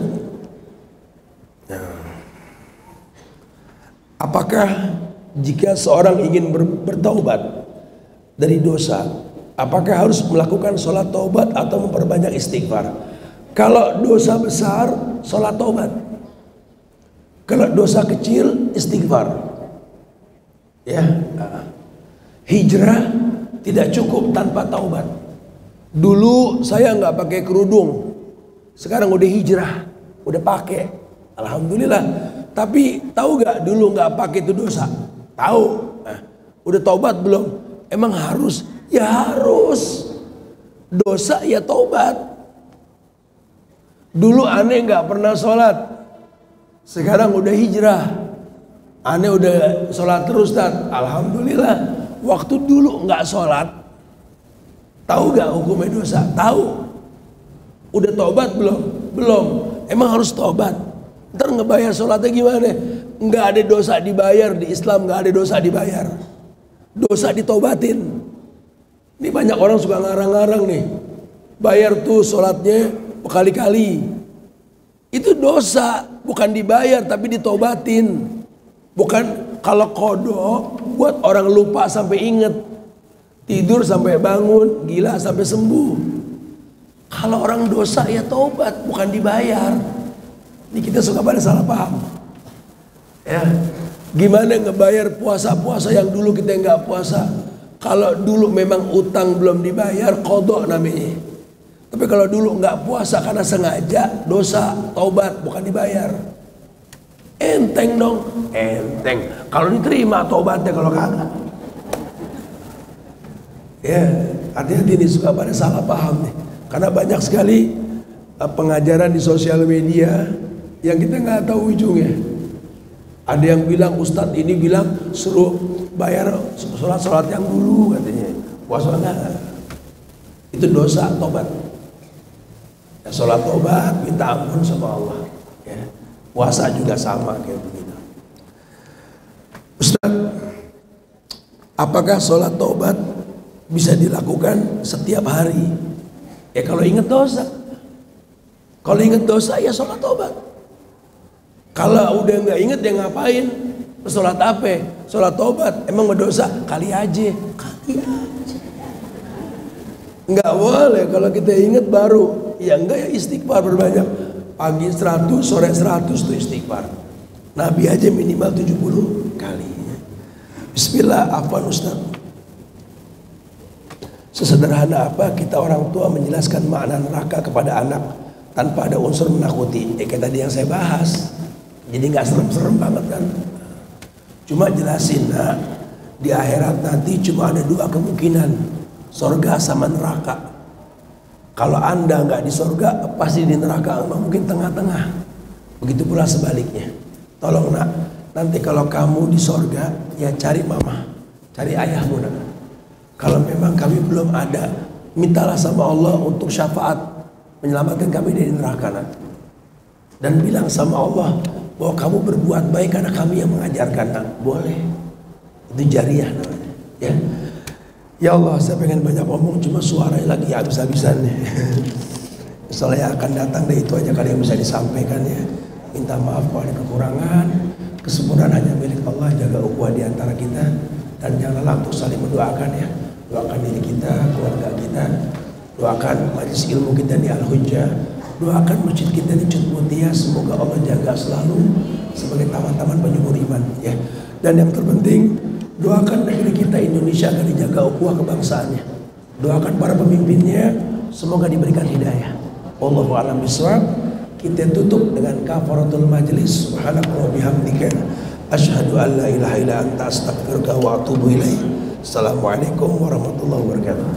Apakah jika seorang ingin bertaubat dari dosa, apakah harus melakukan sholat taubat atau memperbanyak istighfar? Kalau dosa besar, sholat taubat. Kalau dosa kecil, istighfar. Ya, hijrah tidak cukup tanpa taubat. Dulu saya nggak pakai kerudung, sekarang udah hijrah, udah pakai, alhamdulillah. Tapi tahu nggak dulu nggak pakai itu dosa? Tahu. Nah, udah taubat belum? Emang harus? Ya harus. Dosa ya taubat. Dulu aneh nggak pernah sholat, sekarang udah hijrah. Aneh udah sholat terus, Ustaz. Alhamdulillah. Waktu dulu nggak sholat, tahu nggak hukumnya dosa? Tahu. Udah tobat belum? Belum. Emang harus tobat. Ntar ngebayar sholatnya gimana? Nggak ada dosa dibayar di Islam, nggak ada dosa dibayar. dosa ditobatin. Ini banyak orang suka ngarang-ngarang nih, bayar tuh sholatnya berkali-kali. Itu dosa, bukan dibayar tapi ditobatin. Bukan kalau kodok buat orang lupa sampai inget, tidur sampai bangun, gila sampai sembuh. Kalau orang dosa ya tobat, bukan dibayar. Ini kita suka pada salah paham. Ya, gimana ngebayar puasa-puasa yang dulu kita nggak puasa? Kalau dulu memang utang belum dibayar, kodok namanya. Tapi kalau dulu nggak puasa karena sengaja, dosa, tobat, bukan dibayar. Enteng dong, enteng. Kalau diterima tobatnya, kalau kagak. Ya, hati-hati nih, suka pada salah paham nih. Karena banyak sekali pengajaran di sosial media yang kita nggak tahu ujungnya. Ada yang bilang, Ustadz ini bilang suruh bayar sholat-sholat yang dulu katanya. Puasa enggak. Itu dosa, tobat. Ya, sholat tobat, minta ampun sama Allah. Ya. Puasa juga sama kayak begitu. Ustadz, apakah sholat tobat bisa dilakukan setiap hari? Ya kalau ingat dosa. Kalau ingat dosa ya sholat tobat. Kalau udah nggak inget ya ngapain? Sholat apa? Sholat tobat. Emang berdosa? Kali aja. Kali aja. Nggak boleh kalau kita inget baru. Ya enggak, ya istighfar berbanyak. Pagi 100, sore 100 tuh istighfar. Nabi aja minimal 70 kali. Bismillah, afwan Ustaz. Sesederhana apa kita orang tua menjelaskan makna neraka kepada anak tanpa ada unsur menakuti? Kayak tadi yang saya bahas. Jadi nggak serem-serem banget kan? Cuma jelasin, nah, di akhirat nanti cuma ada dua kemungkinan, sorga sama neraka. Kalau anda nggak di sorga, pasti di neraka, mungkin tengah-tengah. Begitu pula sebaliknya. Tolong nak, nanti kalau kamu di sorga, ya cari mama, cari ayahmu nak. Kalau memang kami belum ada, mintalah sama Allah untuk syafaat menyelamatkan kami dari neraka nak. Dan bilang sama Allah bahwa kamu berbuat baik karena kami yang mengajarkan nak. Boleh, itu jariah namanya. Ya. Ya Allah, saya pengen banyak ngomong, cuma suaranya lagi habis-habisan nih. Soalnya akan datang deh, itu aja kali yang bisa disampaikan ya. Minta maaf kalau ada kekurangan. Kesempurnaan hanya milik Allah. Jaga ukhuwah di antara kita dan jangan lelah untuk saling mendoakan ya. Doakan diri kita, keluarga kita, doakan majelis ilmu kita di Al-Hujjah, doakan masjid kita di Cud Mutia. Semoga Allah jaga selalu sebagai taman-taman penyubur iman ya. Dan yang terpenting, doakan negeri kita Indonesia agar dijaga ukhuwah kebangsaannya. Doakan para pemimpinnya semoga diberikan hidayah. Wallahu a'lam bishawab. Kita tutup dengan kafaratul majlis. Subhanallah bihamdika asyhadu an la ilaha illa anta astaghfiruka wa atubu ilaik. Assalamualaikum warahmatullahi wabarakatuh.